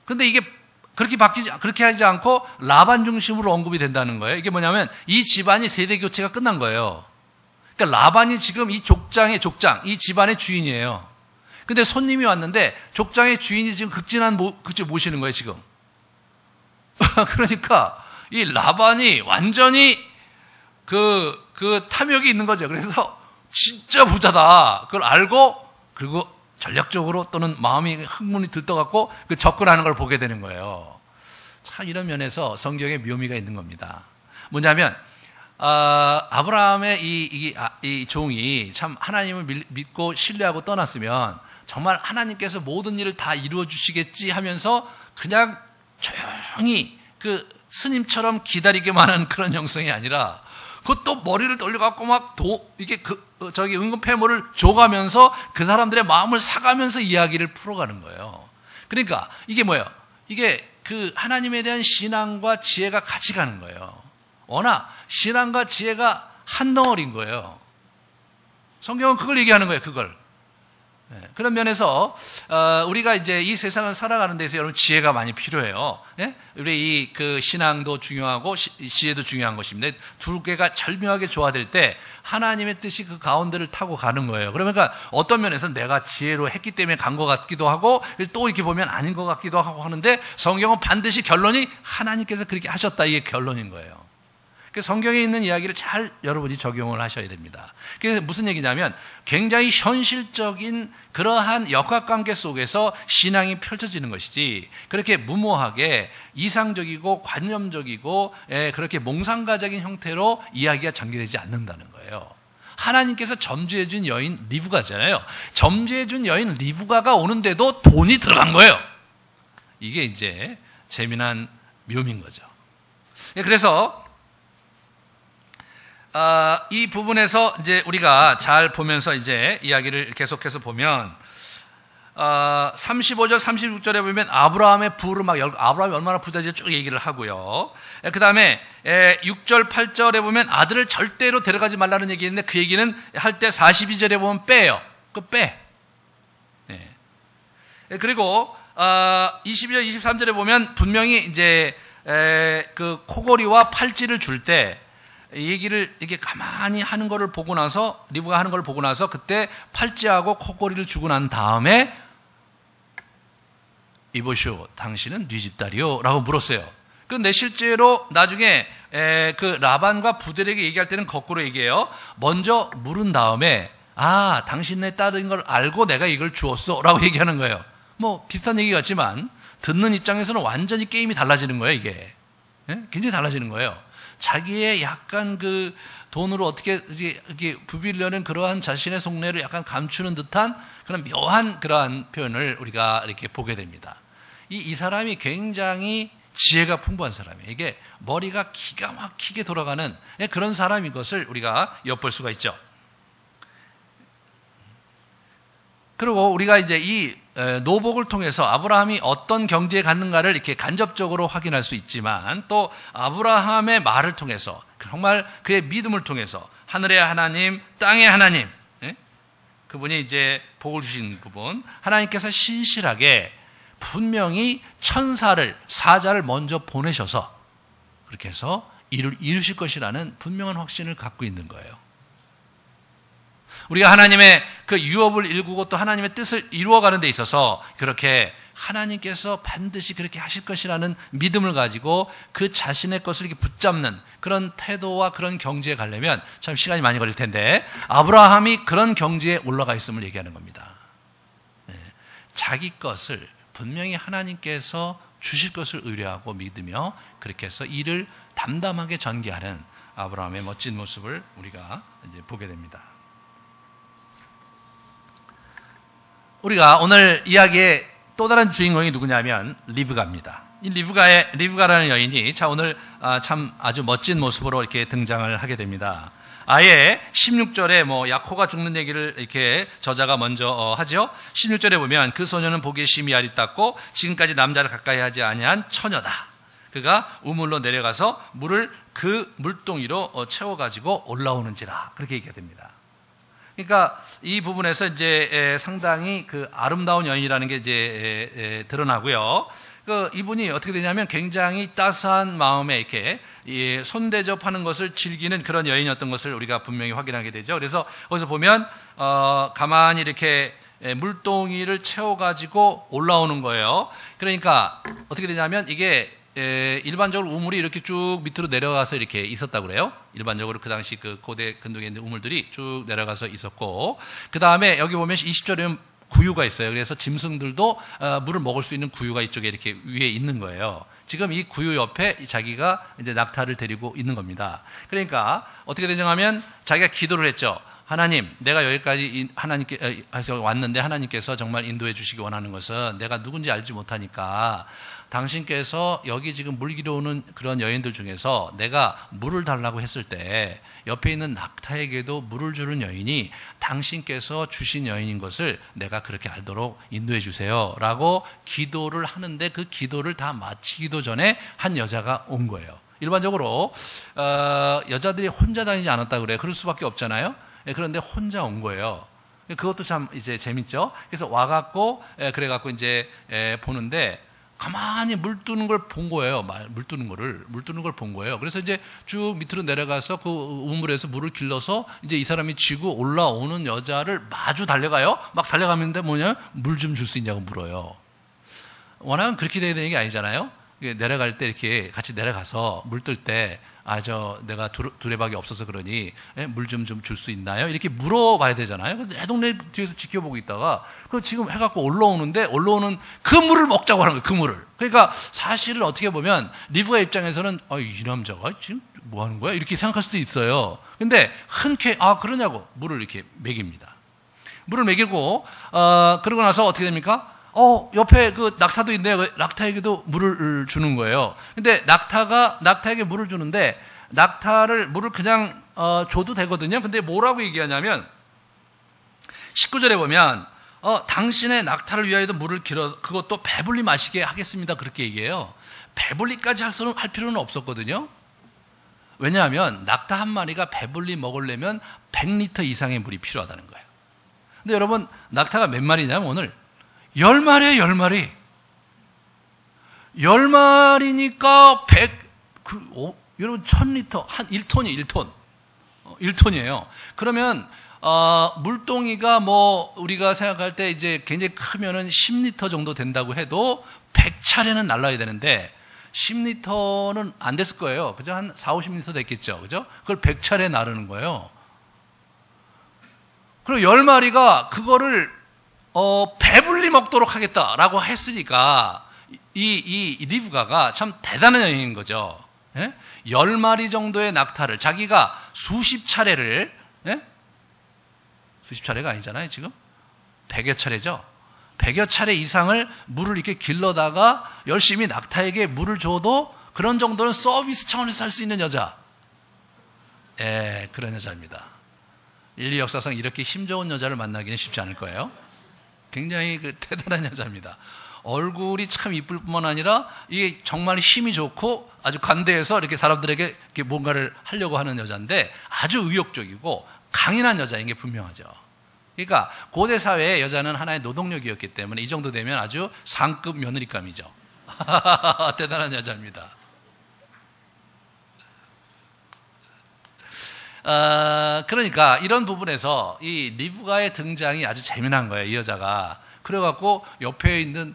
근데 이게 그렇게 하지 않고 라반 중심으로 언급이 된다는 거예요. 이게 뭐냐면 이 집안이 세대 교체가 끝난 거예요. 그러니까 라반이 지금 이 족장, 이 집안의 주인이에요. 근데 손님이 왔는데 족장의 주인이 지금 극진한 모시는 거예요, 지금. 그러니까 이 라반이 완전히 그 탐욕이 있는 거죠. 그래서 진짜 부자다. 그걸 알고 그리고 전략적으로 또는 마음이 흥분이 들떠갖고 그 접근하는 걸 보게 되는 거예요. 참 이런 면에서 성경에 묘미가 있는 겁니다. 뭐냐면 아브라함의 이 종이 참 하나님을 믿고 신뢰하고 떠났으면 정말 하나님께서 모든 일을 다 이루어 주시겠지 하면서 그냥 조용히 그 스님처럼 기다리기만 하는 그런 형성이 아니라 그것도 머리를 돌려갖고 막 은금 패물을 줘가면서 그 사람들의 마음을 사가면서 이야기를 풀어가는 거예요. 그러니까 이게 뭐예요? 이게 그 하나님에 대한 신앙과 지혜가 같이 가는 거예요. 워낙 신앙과 지혜가 한 덩어리인 거예요. 성경은 그걸 얘기하는 거예요, 그걸. 그런 면에서 우리가 이제 이 세상을 살아가는 데서 여러분 지혜가 많이 필요해요. 우리 그 신앙도 중요하고 지혜도 중요한 것입니다. 두 개가 절묘하게 조화될 때 하나님의 뜻이 그 가운데를 타고 가는 거예요. 그러니까 어떤 면에서 내가 지혜로 했기 때문에 간 것 같기도 하고 또 이렇게 보면 아닌 것 같기도 하고 하는데 성경은 반드시 결론이 하나님께서 그렇게 하셨다, 이게 결론인 거예요. 성경에 있는 이야기를 잘 여러분이 적용을 하셔야 됩니다. 그게 무슨 얘기냐면 굉장히 현실적인 그러한 역학관계 속에서 신앙이 펼쳐지는 것이지 그렇게 무모하게 이상적이고 관념적이고 그렇게 몽상가적인 형태로 이야기가 전개되지 않는다는 거예요. 하나님께서 점주해준 여인 리브가잖아요. 점주해준 여인 리브가가 오는데도 돈이 들어간 거예요. 이게 이제 재미난 묘미인 거죠. 그래서 이 부분에서 이제 우리가 잘 보면서 이제 이야기를 계속해서 보면 35절, 36절에 보면 아브라함의 부를 막 아브라함이 얼마나 부자인지 쭉 얘기를 하고요. 그 다음에 6절, 8절에 보면 아들을 절대로 데려가지 말라는 얘기인데 그 얘기는 할 때 42절에 보면 빼요. 빼. 그리고 22절, 23절에 보면 분명히 이제 그 코골이와 팔찌를 줄 때 이 얘기를 이게 가만히 하는 거를 보고 나서 리브가 하는 걸 보고 나서 그때 팔찌하고 코골이를 주고 난 다음에 이보시오, 당신은 네 집딸이요 라고 물었어요. 그런데 실제로 나중에 그 라반과 부들에게 얘기할 때는 거꾸로 얘기해요. 먼저 물은 다음에 당신의 딸인 걸 알고 내가 이걸 주었어 라고 얘기하는 거예요. 뭐 비슷한 얘기 같지만 듣는 입장에서는 완전히 게임이 달라지는 거예요. 이게 굉장히 달라지는 거예요. 자기의 약간 그 돈으로 어떻게 이렇게 부비려는 그러한 자신의 속내를 약간 감추는 듯한 그런 묘한 그러한 표현을 우리가 이렇게 보게 됩니다. 이 사람이 굉장히 지혜가 풍부한 사람이에요. 이게 머리가 기가 막히게 돌아가는 그런 사람인 것을 우리가 엿볼 수가 있죠. 그리고 우리가 이제 이 노복을 통해서 아브라함이 어떤 경지에 갔는가를 이렇게 간접적으로 확인할 수 있지만 또 아브라함의 말을 통해서 정말 그의 믿음을 통해서 하늘의 하나님, 땅의 하나님, 그분이 이제 복을 주신 부분, 하나님께서 신실하게 분명히 사자를 먼저 보내셔서 그렇게 해서 이루실 것이라는 분명한 확신을 갖고 있는 거예요. 우리가 하나님의 그 유업을 일구고 또 하나님의 뜻을 이루어가는 데 있어서 그렇게 하나님께서 반드시 그렇게 하실 것이라는 믿음을 가지고 그 자신의 것을 이렇게 붙잡는 그런 태도와 그런 경지에 가려면 참 시간이 많이 걸릴 텐데 아브라함이 그런 경지에 올라가 있음을 얘기하는 겁니다. 자기 것을 분명히 하나님께서 주실 것을 의뢰하고 믿으며 그렇게 해서 일을 담담하게 전개하는 아브라함의 멋진 모습을 우리가 이제 보게 됩니다. 우리가 오늘 이야기의 또 다른 주인공이 누구냐면 리브가입니다. 이 리브가라는 여인이 오늘 참 아주 멋진 모습으로 이렇게 등장을 하게 됩니다. 아예 16절에 야코가 죽는 얘기를 이렇게 저자가 먼저 하죠. 16절에 보면 그 소녀는 보기에 심히 아리따고 지금까지 남자를 가까이 하지 아니한 처녀다. 그가 우물로 내려가서 물을 그 물동이로 채워가지고 올라오는지라 그렇게 얘기가 됩니다. 그러니까 이 부분에서 이제 상당히 그 아름다운 여인이라는 게 이제 드러나고요. 이분이 어떻게 되냐면 굉장히 따스한 마음에 이렇게 손대접하는 것을 즐기는 그런 여인이었던 것을 우리가 분명히 확인하게 되죠. 그래서 거기서 보면 가만히 이렇게 물동이를 채워가지고 올라오는 거예요. 그러니까 어떻게 되냐면 이게 일반적으로 우물이 이렇게 쭉 밑으로 내려가서 이렇게 있었다고 그래요. 일반적으로 그 당시 그 고대 근동에 있는 우물들이 쭉 내려가서 있었고, 그 다음에 여기 보면 20절에는 구유가 있어요. 그래서 짐승들도 물을 먹을 수 있는 구유가 이쪽에 이렇게 위에 있는 거예요. 지금 이 구유 옆에 자기가 이제 낙타를 데리고 있는 겁니다. 그러니까 어떻게 되냐면 자기가 기도를 했죠. 하나님, 내가 여기까지 하나님께서 왔는데 하나님께서 정말 인도해 주시기 원하는 것은 내가 누군지 알지 못하니까 당신께서 여기 지금 물 길어오는 그런 여인들 중에서 내가 물을 달라고 했을 때 옆에 있는 낙타에게도 물을 주는 여인이 당신께서 주신 여인인 것을 내가 그렇게 알도록 인도해 주세요 라고 기도를 하는데, 그 기도를 다 마치기도 전에 한 여자가 온 거예요. 일반적으로 여자들이 혼자 다니지 않았다 그래요. 그럴 수밖에 없잖아요. 그런데 혼자 온 거예요. 그것도 참 이제 재밌죠. 그래서 와갖고 그래갖고 이제 보는데 가만히 물 뜨는 걸 본 거예요. 물 뜨는 걸 본 거예요. 그래서 이제 쭉 밑으로 내려가서 그 우물에서 물을 길러서 이제 이 사람이 쥐고 올라오는 여자를 마주 달려가요. 막 달려가는데 뭐냐, 물 좀 줄 수 있냐고 물어요. 워낙은 그렇게 돼야 되는 게 아니잖아요. 내려갈 때 이렇게 같이 내려가서 물 뜰 때 내가 두레박이 없어서 그러니 물 좀 줄 수 있나요? 이렇게 물어봐야 되잖아요. 근데 내 동네 뒤에서 지켜보고 있다가 그 지금 해갖고 올라오는 그 물을 먹자고 하는 거예요. 그 물을. 그러니까 사실은 어떻게 보면 리브가 입장에서는 이 남자가 지금 뭐 하는 거야? 이렇게 생각할 수도 있어요. 근데 흔쾌히 그러냐고 물을 이렇게 먹입니다. 물을 먹이고 그러고 나서 어떻게 됩니까? 옆에 그 낙타도 있네요. 낙타에게도 물을 주는 거예요. 근데 낙타에게 물을 주는데, 물을 그냥, 줘도 되거든요. 근데 뭐라고 얘기하냐면, 19절에 보면, 당신의 낙타를 위하여도 물을 그것도 배불리 마시게 하겠습니다. 그렇게 얘기해요. 배불리까지 할 필요는 없었거든요. 왜냐하면, 낙타 한 마리가 배불리 먹으려면 100리터 이상의 물이 필요하다는 거예요. 근데 여러분, 낙타가 몇 마리냐면 오늘, 10마리에요, 10마리. 10마리니까 여러분 1000리터, 한 1톤. 1톤이에요. 그러면, 물동이가 우리가 생각할 때 이제 굉장히 크면은 10리터 정도 된다고 해도 100차례는 날라야 되는데, 10리터는 안 됐을 거예요. 그죠? 한 4, 50리터 됐겠죠. 그죠? 그걸 100차례 나르는 거예요. 그리고 10마리가 그거를 배불리 먹도록 하겠다라고 했으니까 이 리브가가 참 대단한 여인인 거죠. 예? 10마리 정도의 낙타를 자기가 수십 차례를, 예? 수십 차례가 아니잖아요, 지금. 100여 차례죠. 100여 차례 이상을 물을 이렇게 길러다가 열심히 낙타에게 물을 줘도 그런 정도는 서비스 차원에서 할 수 있는 여자. 그런 여자입니다. 인류 역사상 이렇게 힘 좋은 여자를 만나기는 쉽지 않을 거예요. 굉장히 대단한 여자입니다. 얼굴이 참 이쁠 뿐만 아니라 이게 정말 힘이 좋고 아주 관대해서 이렇게 사람들에게 이렇게 뭔가를 하려고 하는 여자인데 아주 의욕적이고 강인한 여자인 게 분명하죠. 그러니까 고대 사회의 여자는 하나의 노동력이었기 때문에 이 정도 되면 아주 상급 며느리감이죠. 대단한 여자입니다. 그러니까 이런 부분에서 이 리브가의 등장이 아주 재미난 거예요, 이 여자가. 그래갖고 옆에 있는,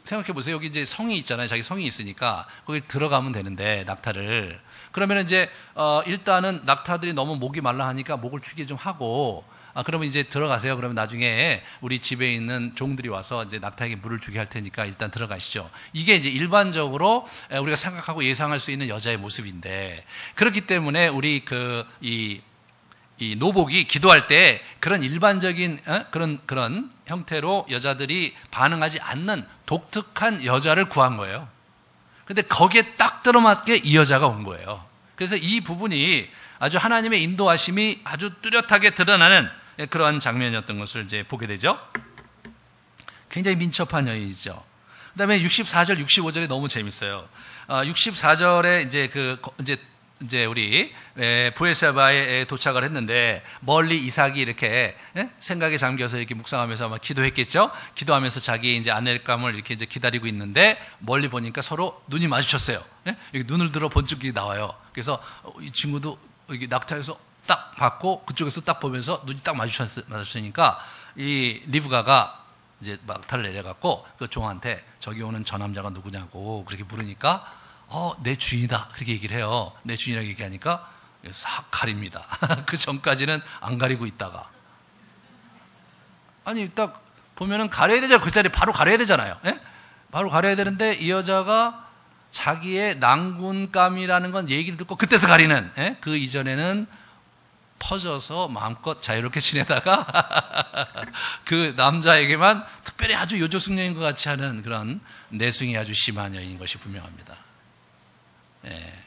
생각해 보세요. 여기 이제 성이 있잖아요. 자기 성이 있으니까 거기 들어가면 되는데, 낙타를. 그러면 이제, 일단은 낙타들이 너무 목이 말라 하니까 목을 축이 좀 하고, 그러면 이제 들어가세요. 그러면 나중에 우리 집에 있는 종들이 와서 이제 낙타에게 물을 주게 할 테니까 일단 들어가시죠. 이게 이제 일반적으로 우리가 생각하고 예상할 수 있는 여자의 모습인데, 그렇기 때문에 우리 이 노복이 기도할 때 그런 일반적인 그런 형태로 여자들이 반응하지 않는 독특한 여자를 구한 거예요. 근데 거기에 딱 들어맞게 이 여자가 온 거예요. 그래서 이 부분이 아주 하나님의 인도하심이 아주 뚜렷하게 드러나는 그러한 장면이었던 것을 이제 보게 되죠. 굉장히 민첩한 여인이죠. 그 다음에 64절, 65절이 너무 재밌어요. 64절에 이제 우리 브엘세바에 도착을 했는데 멀리 이삭이 이렇게 생각에 잠겨서 이렇게 묵상하면서 아마 기도했겠죠. 기도하면서 자기 이제 아낼감을 이렇게 이제 기다리고 있는데 멀리 보니까 서로 눈이 마주쳤어요. 여기 눈을 들어 본 쪽이 나와요. 그래서 이 친구도 여기 낙타에서 딱 봤고 그쪽에서 딱 보면서 눈이 딱 마주쳤으니까 이 리브가가 이제 막타를 내려갖고 그 종한테 저기 오는 저 남자가 누구냐고 그렇게 물으니까 내 주인이다 그렇게 얘기를 해요. 내 주인이라고 얘기하니까 싹 가립니다. 그 전까지는 안 가리고 있다가 아니 딱 보면은 가려야 되잖아요. 그 자리에 바로 가려야 되잖아요. 예? 바로 가려야 되는데 이 여자가 자기의 난군감이라는 건 얘기를 듣고 그때서 가리는, 예? 그 이전에는 퍼져서 마음껏 자유롭게 지내다가 그 남자에게만 특별히 아주 요조숙녀인 것 같이 하는 그런 내숭이 아주 심한 여인인 것이 분명합니다. 예.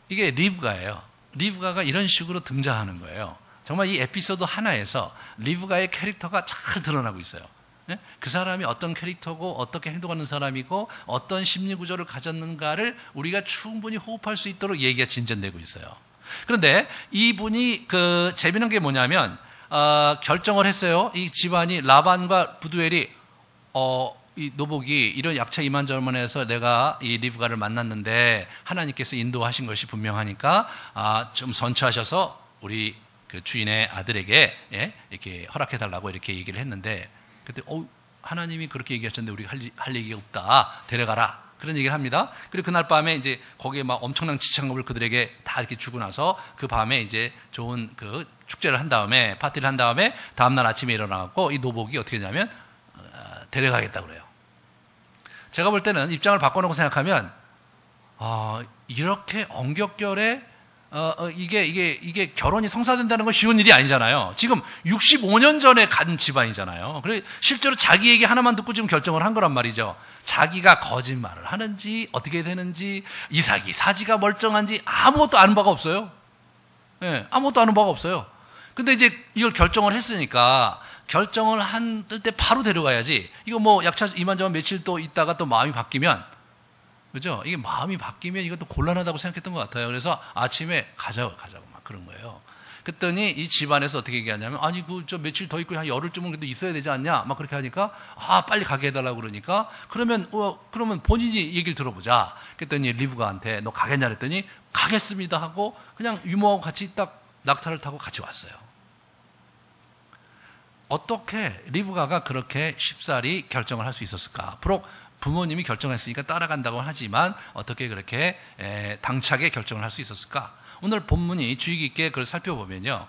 이게 리브가예요. 리브가가 이런 식으로 등장하는 거예요. 정말 이 에피소드 하나에서 리브가의 캐릭터가 잘 드러나고 있어요. 그 사람이 어떤 캐릭터고 어떻게 행동하는 사람이고 어떤 심리 구조를 가졌는가를 우리가 충분히 호흡할 수 있도록 얘기가 진전되고 있어요. 그런데 이분이 그 재미있는 게 뭐냐면 결정을 했어요. 이 집안이 라반과 부두엘이 이 노복이 이런 약차 이만저만해서 내가 이 리브가를 만났는데 하나님께서 인도하신 것이 분명하니까 좀 선처하셔서 우리 그 주인의 아들에게, 예? 이렇게 허락해달라고 이렇게 얘기를 했는데 그때 하나님이 그렇게 얘기하셨는데 우리가 할 얘기가 없다. 데려가라. 그런 얘기를 합니다. 그리고 그날 밤에 이제 거기에 막 엄청난 지창금을 그들에게 다 이렇게 주고 나서 그 밤에 이제 좋은 그 축제를 한 다음에 파티를 한 다음에 다음날 아침에 일어나고 이 노복이 어떻게 되냐면 데려가겠다고 그래요. 제가 볼 때는 입장을 바꿔놓고 생각하면 이렇게 엄격결에 이게 결혼이 성사된다는 건 쉬운 일이 아니잖아요. 지금 65년 전에 간 집안이잖아요. 그래 실제로 자기 얘기 하나만 듣고 지금 결정을 한 거란 말이죠. 자기가 거짓말을 하는지 어떻게 되는지 이삭이 사지가 멀쩡한지 아무것도 아는 바가 없어요. 예, 아무것도 아는 바가 없어요. 근데 이제 이걸 결정을 했으니까 결정을 한 때 바로 데려가야지. 이거 뭐 약차 이만저만 며칠 또 있다가 또 마음이 바뀌면, 그죠? 이게 마음이 바뀌면 이것도 곤란하다고 생각했던 것 같아요. 그래서 아침에 가자고 막 그런 거예요. 그랬더니 이 집안에서 어떻게 얘기하냐면, 아니 저 며칠 더 있고 한 열흘쯤은 그래도 있어야 되지 않냐? 막 그렇게 하니까 빨리 가게 해달라고 그러니까 그러면 본인이 얘기를 들어보자. 그랬더니 리브가한테 너 가겠냐 그랬더니 가겠습니다 하고 그냥 유모하고 같이 딱 낙타를 타고 같이 왔어요. 어떻게 리브가가 그렇게 쉽사리 결정을 할 수 있었을까? 부모님이 결정했으니까 따라간다고 하지만 어떻게 그렇게 당차게 결정을 할 수 있었을까? 오늘 본문이 주의 깊게 그걸 살펴보면요.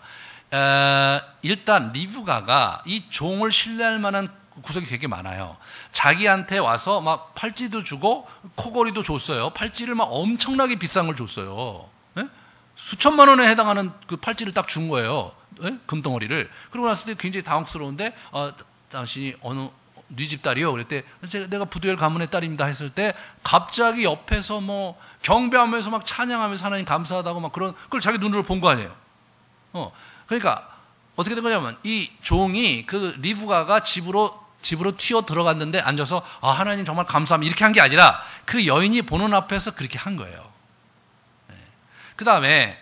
일단 리브가가 이 종을 신뢰할 만한 구석이 되게 많아요. 자기한테 와서 막 팔찌도 주고 코걸이도 줬어요. 팔찌를 막 엄청나게 비싼 걸 줬어요. 네? 수천만 원에 해당하는 그 팔찌를 딱 준 거예요. 네? 금덩어리를. 그러고 났을 때 굉장히 당혹스러운데 당신이 네 집 딸이요? 그랬대. 내가 부두엘 가문의 딸입니다 했을 때 갑자기 옆에서 뭐 경배하면서 막 찬양하면서 하나님 감사하다고 막 그걸 자기 눈으로 본 거 아니에요. 그러니까 어떻게 된 거냐면 이 종이 그 리브가가 집으로 튀어 들어갔는데 앉아서 하나님 정말 감사합니다 이렇게 한 게 아니라 그 여인이 보는 앞에서 그렇게 한 거예요. 네. 그 다음에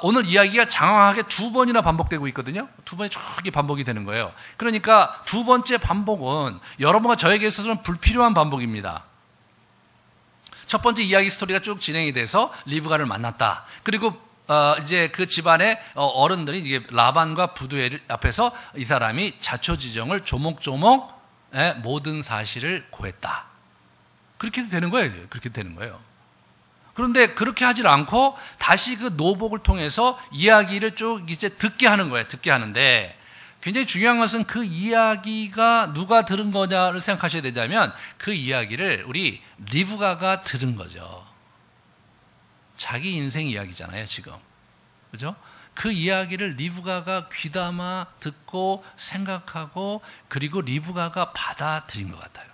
오늘 이야기가 장황하게 두 번이나 반복되고 있거든요. 두 번이 쭉 반복이 되는 거예요. 그러니까 두 번째 반복은 여러분과 저에게 있어서는 불필요한 반복입니다. 첫 번째 이야기 스토리가 쭉 진행이 돼서 리브가를 만났다. 그리고 이제 그 집안의 어른들이 이제 라반과 부두엘 앞에서 이 사람이 자초지정을 조목조목 모든 사실을 고했다. 그렇게 되는 거예요. 그렇게 되는 거예요. 그런데 그렇게 하질 않고 다시 그 노복을 통해서 이야기를 쭉 이제 듣게 하는 거예요. 듣게 하는데 굉장히 중요한 것은 그 이야기가 누가 들은 거냐를 생각하셔야 되자면 그 이야기를 우리 리브가가 들은 거죠. 자기 인생 이야기잖아요, 지금. 그죠? 그 이야기를 리브가가 귀담아 듣고 생각하고 그리고 리브가가 받아들인 것 같아요.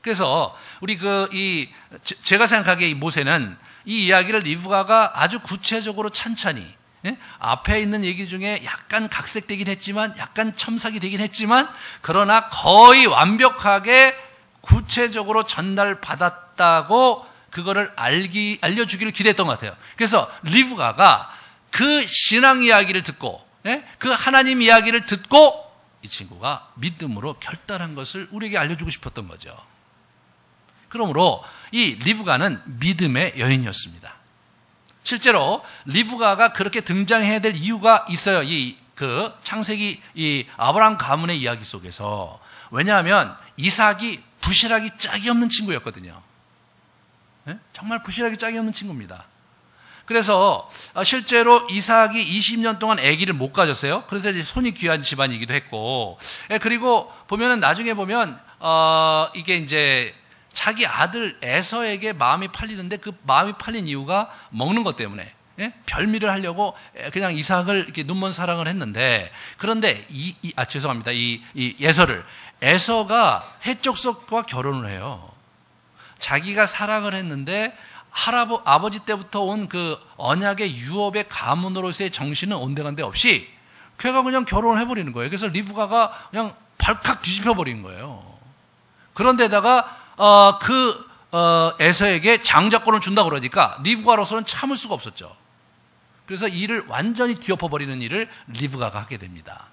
그래서 우리 제가 생각하기에 이 모세는 이 이야기를 리브가가 아주 구체적으로 찬찬히 앞에 있는 얘기 중에 약간 각색되긴 했지만 약간 첨삭이 되긴 했지만 그러나 거의 완벽하게 구체적으로 전달받았다고 그거를 알려주기를 기대했던 것 같아요. 그래서 리브가가 그 신앙 이야기를 듣고 그 하나님 이야기를 듣고 이 친구가 믿음으로 결단한 것을 우리에게 알려주고 싶었던 거죠. 그러므로 이 리브가는 믿음의 여인이었습니다. 실제로 리브가가 그렇게 등장해야 될 이유가 있어요. 그 창세기 이 아브라함 가문의 이야기 속에서. 왜냐하면 이삭이 부실하기 짝이 없는 친구였거든요. 네? 정말 부실하기 짝이 없는 친구입니다. 그래서 실제로 이삭이 20년 동안 아기를 못 가졌어요. 그래서 이제 손이 귀한 집안이기도 했고, 그리고 보면은 나중에 보면 이게 이제 자기 아들 에서에게 마음이 팔리는데 그 마음이 팔린 이유가 먹는 것 때문에. 예? 별미를 하려고 그냥 이삭을 이렇게 눈먼 사랑을 했는데, 그런데 죄송합니다. 이 에서가 헷족속과 결혼을 해요. 자기가 사랑을 했는데 아버지 때부터 온 그 언약의 유업의 가문으로서의 정신은 온데간데 없이 걔가 그냥 결혼을 해버리는 거예요. 그래서 리브가가 그냥 발칵 뒤집혀 버린 거예요. 그런데다가 에서에게 장자권을 준다 그러니까 리브가로서는 참을 수가 없었죠. 그래서 이를 완전히 뒤엎어 버리는 일을 리브가가 하게 됩니다.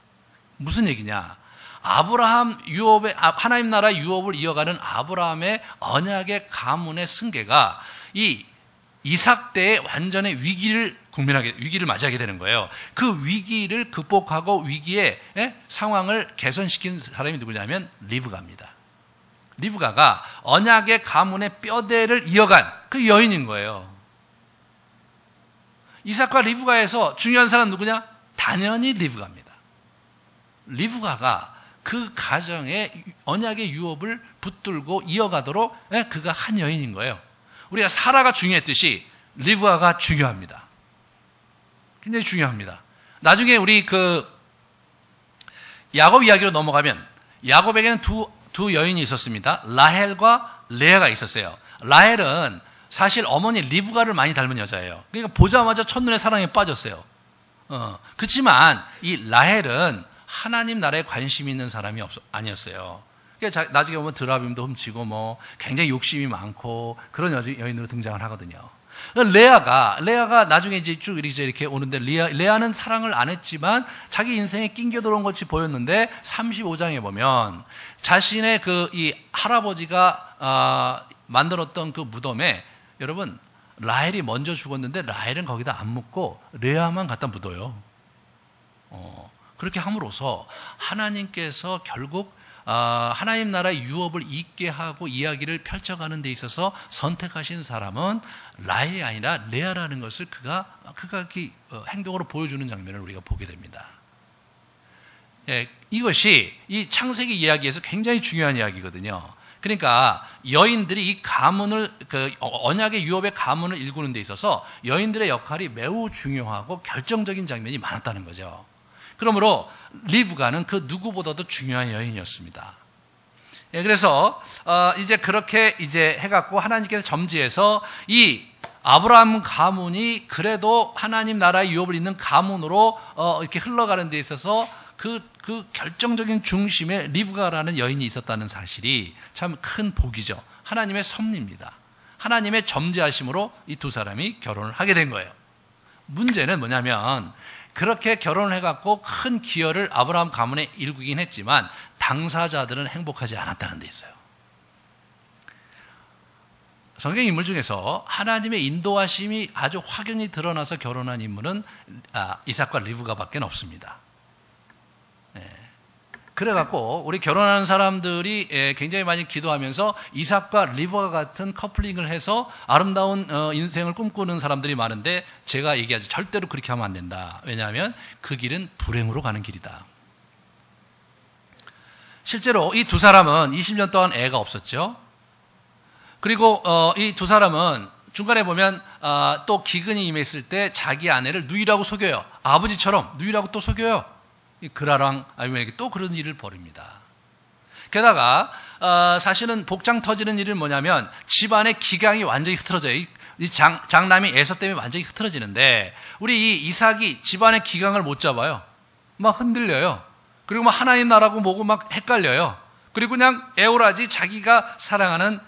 무슨 얘기냐? 아브라함 유업의 하나님 나라 유업을 이어가는 아브라함의 언약의 가문의 승계가 이 이삭 때의 완전의 위기를 맞이하게 되는 거예요. 그 위기를 극복하고 위기의 상황을 개선시킨 사람이 누구냐면 리브가입니다. 리브가가 언약의 가문의 뼈대를 이어간 그 여인인 거예요. 이삭과 리브가에서 중요한 사람 누구냐? 당연히 리브가입니다. 리브가가 그 가정의 언약의 유업을 붙들고 이어가도록 그가 한 여인인 거예요. 우리가 사라가 중요했듯이 리브가가 중요합니다. 굉장히 중요합니다. 나중에 우리 야곱 이야기로 넘어가면 야곱에게는 두 여인이 있었습니다. 라헬과 레아가 있었어요. 라헬은 사실 어머니 리브가를 많이 닮은 여자예요. 그러니까 보자마자 첫눈에 사랑에 빠졌어요. 그렇지만 이 라헬은 하나님 나라에 관심이 있는 사람이 아니었어요. 그러니까 나중에 보면 드라빔도 훔치고 굉장히 욕심이 많고 그런 여인으로 등장을 하거든요. 레아가 나중에 이제 쭉 이렇게 오는데 레아는 사랑을 안 했지만 자기 인생에 낑겨 들어온 것이 보였는데 35장에 보면 자신의 이 할아버지가 만들었던 그 무덤에 여러분 라헬이 먼저 죽었는데 라헬은 거기다 안 묻고 레아만 갖다 묻어요. 그렇게 함으로써 하나님께서 결국 하나님 나라의 유업을 잊게 하고 이야기를 펼쳐가는 데 있어서 선택하신 사람은 라헬이 아니라 레아라는 것을 그가 행동으로 보여주는 장면을 우리가 보게 됩니다. 이것이 이 창세기 이야기에서 굉장히 중요한 이야기거든요. 그러니까 여인들이 이 가문을 언약의 유업의 가문을 일구는 데 있어서 여인들의 역할이 매우 중요하고 결정적인 장면이 많았다는 거죠. 그러므로 리브가는 그 누구보다도 중요한 여인이었습니다. 그래서 이제 그렇게 이제 해갖고 하나님께서 점지해서 이 아브라함 가문이 그래도 하나님 나라의 유업을 잇는 가문으로 이렇게 흘러가는 데 있어서 그 결정적인 중심에 리브가라는 여인이 있었다는 사실이 참 큰 복이죠. 하나님의 섭리입니다. 하나님의 점지하심으로 이 두 사람이 결혼을 하게 된 거예요. 문제는 뭐냐면 그렇게 결혼을 해갖고 큰 기여를 아브라함 가문에 일구긴 했지만 당사자들은 행복하지 않았다는 데 있어요. 성경 인물 중에서 하나님의 인도하심이 아주 확연히 드러나서 결혼한 인물은 이삭과 리브가밖에 없습니다. 그래갖고 우리 결혼하는 사람들이 굉장히 많이 기도하면서 이삭과 리브가 같은 커플링을 해서 아름다운 인생을 꿈꾸는 사람들이 많은데 제가 얘기하죠. 절대로 그렇게 하면 안 된다. 왜냐하면 그 길은 불행으로 가는 길이다. 실제로 이 두 사람은 20년 동안 애가 없었죠. 그리고 이 두 사람은 중간에 보면 또 기근이 임했을 때 자기 아내를 누이라고 속여요. 아버지처럼 누이라고 또 속여요. 그라랑 아비멜렉이 또 그런 일을 벌입니다. 게다가 사실은 복장 터지는 일은 뭐냐면 집안의 기강이 완전히 흐트러져요. 이 장남이 에서 때문에 완전히 흐트러지는데 우리 이 이삭이 집안의 기강을 못 잡아요. 막 흔들려요. 그리고 막 하나님 나라고 뭐고 막 헷갈려요. 그리고 그냥 에오라지 자기가 사랑하는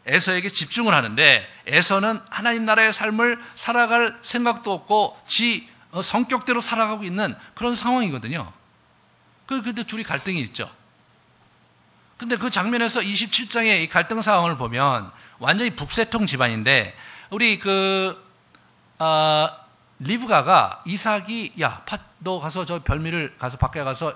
에서에게 집중을 하는데 에서는 하나님 나라의 삶을 살아갈 생각도 없고 지 성격대로 살아가고 있는 그런 상황이거든요. 근데 둘이 갈등이 있죠. 근데 그 장면에서 27장의 이 갈등 상황을 보면 완전히 북새통 집안인데 우리 리브가가 이삭이 야, 너 가서 저 별미를 가서 밖에 가서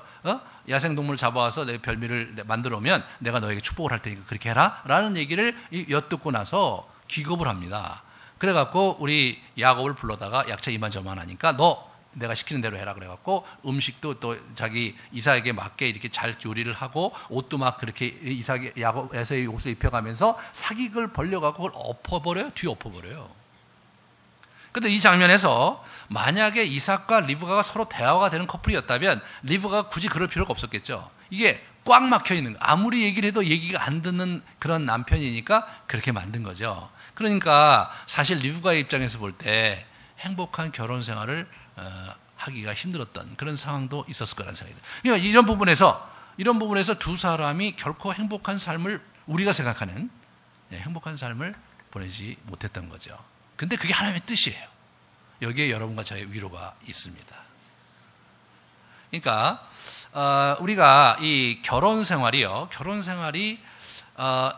야생동물 잡아와서 내 별미를 만들어 오면 내가 너에게 축복을 할 테니까 그렇게 해라 라는 얘기를 엿듣고 나서 기겁을 합니다. 그래갖고 우리 야곱을 불러다가 약차 이만저만하니까 너 내가 시키는 대로 해라 그래갖고 음식도 또 자기 이삭에게 맞게 이렇게 잘 요리를 하고 옷도 막 그렇게 이삭이 야곱에서의 옷을 입혀가면서 사깃을 벌려갖고 그걸 엎어버려요. 뒤엎어버려요. 근데 이 장면에서 만약에 이삭과 리브가가 서로 대화가 되는 커플이었다면 리브가가 굳이 그럴 필요가 없었겠죠. 이게 꽉 막혀 있는 거. 아무리 얘기를 해도 얘기가 안 듣는 그런 남편이니까 그렇게 만든 거죠. 그러니까 사실 리브가의 입장에서 볼 때 행복한 결혼 생활을 하기가 힘들었던 그런 상황도 있었을 거라는 생각이 들어요. 그러니까 이런 부분에서 두 사람이 결코 행복한 삶을 우리가 생각하는 행복한 삶을 보내지 못했던 거죠. 근데 그게 하나님의 뜻이에요. 여기에 여러분과 저의 위로가 있습니다. 그러니까 우리가 이 결혼 생활이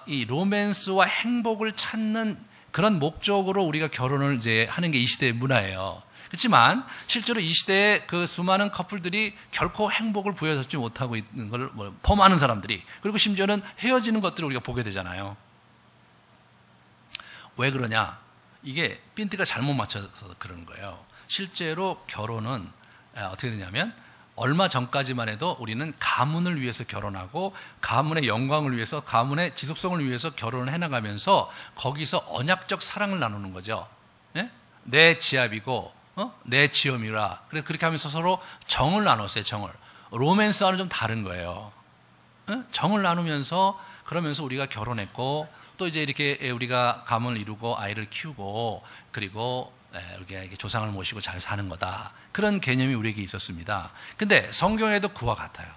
이 로맨스와 행복을 찾는 그런 목적으로 우리가 결혼을 이제 하는 게 이 시대의 문화예요. 그렇지만 실제로 이 시대에 그 수많은 커플들이 결코 행복을 부여잡지 못하고 있는 걸 더 많은 사람들이, 그리고 심지어는 헤어지는 것들을 우리가 보게 되잖아요. 왜 그러냐? 이게 핀트가 잘못 맞춰서 그러는 거예요. 실제로 결혼은 어떻게 되냐면 얼마 전까지만 해도 우리는 가문을 위해서 결혼하고 가문의 영광을 위해서, 가문의 지속성을 위해서 결혼을 해나가면서 거기서 언약적 사랑을 나누는 거죠. 네? 내 지압이고 내 지엄이라. 그래서 그렇게 하면서 서로 정을 나눴어요. 정을. 로맨스와는 좀 다른 거예요. 정을 나누면서 그러면서 우리가 결혼했고 또 이제 이렇게 우리가 가문을 이루고 아이를 키우고 그리고 이렇게 조상을 모시고 잘 사는 거다. 그런 개념이 우리에게 있었습니다. 근데 성경에도 그와 같아요.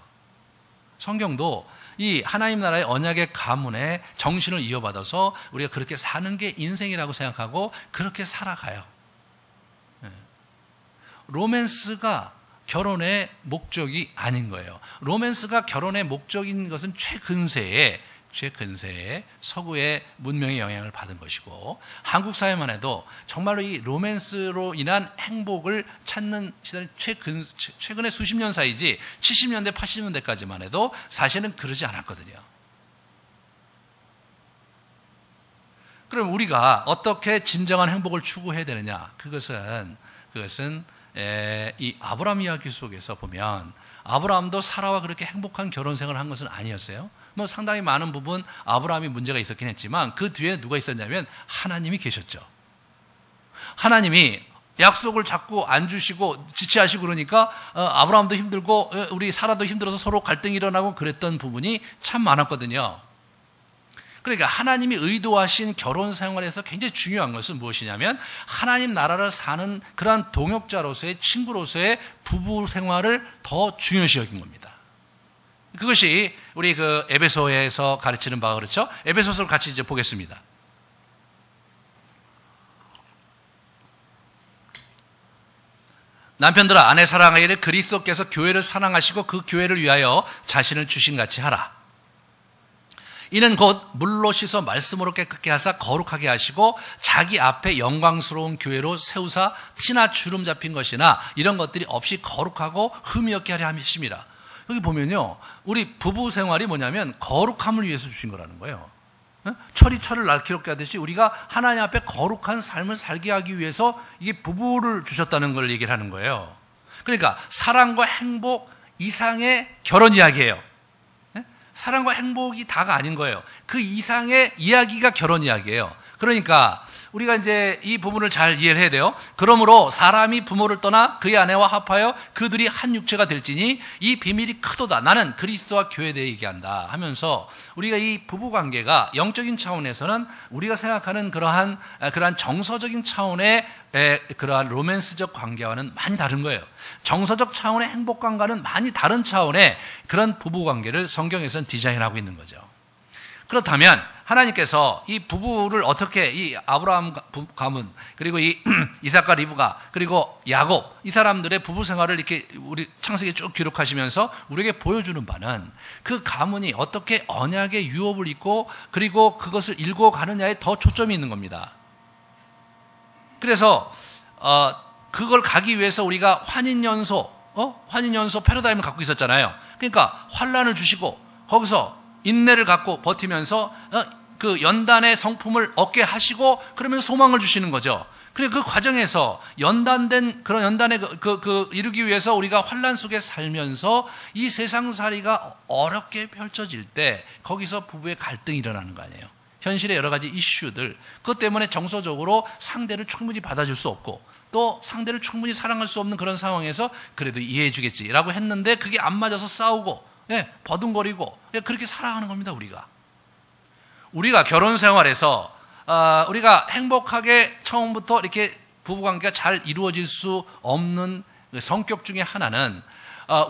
성경도 이 하나님 나라의 언약의 가문의 정신을 이어받아서 우리가 그렇게 사는 게 인생이라고 생각하고 그렇게 살아가요. 로맨스가 결혼의 목적이 아닌 거예요. 로맨스가 결혼의 목적인 것은 최근세에 서구의 문명의 영향을 받은 것이고, 한국 사회만 해도 정말로 이 로맨스로 인한 행복을 찾는 시대는 최근에 수십 년 사이지 70년대 80년대까지만 해도 사실은 그러지 않았거든요. 그럼 우리가 어떻게 진정한 행복을 추구해야 되느냐? 그것은 이 아브라함 이야기 속에서 보면 아브라함도 사라와 그렇게 행복한 결혼 생활을 한 것은 아니었어요. 뭐 상당히 많은 부분 아브라함이 문제가 있었긴 했지만 그 뒤에 누가 있었냐면 하나님이 계셨죠. 하나님이 약속을 자꾸 안 주시고 지체하시고 그러니까 아브라함도 힘들고 우리 사라도 힘들어서 서로 갈등이 일어나고 그랬던 부분이 참 많았거든요. 그러니까 하나님이 의도하신 결혼 생활에서 굉장히 중요한 것은 무엇이냐면 하나님 나라를 사는 그러한 동역자로서의, 친구로서의 부부 생활을 더 중요시 여긴 겁니다. 그것이 우리 그 에베소에서 가르치는 바가 그렇죠. 에베소서를 같이 이제 보겠습니다. 남편들아 아내 사랑하기를 그리스도께서 교회를 사랑하시고 그 교회를 위하여 자신을 주신 같이 하라. 이는 곧 물로 씻어 말씀으로 깨끗게 하사 거룩하게 하시고 자기 앞에 영광스러운 교회로 세우사 티나 주름 잡힌 것이나 이런 것들이 없이 거룩하고 흠이 없게 하려 함이십니다. 여기 보면요, 우리 부부 생활이 뭐냐면 거룩함을 위해서 주신 거라는 거예요. 철이 철을 날카롭게 하듯이 우리가 하나님 앞에 거룩한 삶을 살게 하기 위해서 이게 부부를 주셨다는 걸 얘기를 하는 거예요. 그러니까 사랑과 행복 이상의 결혼 이야기예요. 사랑과 행복이 다가 아닌 거예요. 그 이상의 이야기가 결혼 이야기예요. 그러니까 우리가 이제 이 부분을 잘 이해를 해야 돼요. 그러므로 사람이 부모를 떠나 그의 아내와 합하여 그들이 한 육체가 될지니 이 비밀이 크도다. 나는 그리스도와 교회에 대해 얘기한다 하면서 우리가 이 부부 관계가 영적인 차원에서는 우리가 생각하는 그러한 정서적인 차원의 그러한 로맨스적 관계와는 많이 다른 거예요. 정서적 차원의 행복감과는 많이 다른 차원의 그런 부부 관계를 성경에서는 디자인하고 있는 거죠. 그렇다면 하나님께서 이 부부를 어떻게 이 아브라함 가문 그리고 이 이삭과 리브가 그리고 야곱 이 사람들의 부부 생활을 이렇게 우리 창세기에 쭉 기록하시면서 우리에게 보여주는 바는 그 가문이 어떻게 언약의 유업을 입고 그리고 그것을 일궈 가느냐에 더 초점이 있는 겁니다. 그래서 그걸 가기 위해서 우리가 환인연소 패러다임을 갖고 있었잖아요. 그러니까 환난을 주시고 거기서 인내를 갖고 버티면서 그 연단의 성품을 얻게 하시고 그러면서 소망을 주시는 거죠. 그리고 그 과정에서 연단된 그런 연단의 이루기 위해서 우리가 환난 속에 살면서 이 세상살이가 어렵게 펼쳐질 때 거기서 부부의 갈등이 일어나는 거 아니에요. 현실의 여러 가지 이슈들, 그것 때문에 정서적으로 상대를 충분히 받아줄 수 없고 또 상대를 충분히 사랑할 수 없는 그런 상황에서 그래도 이해해 주겠지라고 했는데 그게 안 맞아서 싸우고 버둥거리고 그렇게 살아가는 겁니다. 우리가 결혼 생활에서 우리가 행복하게 처음부터 이렇게 부부관계가 잘 이루어질 수 없는 성격 중에 하나는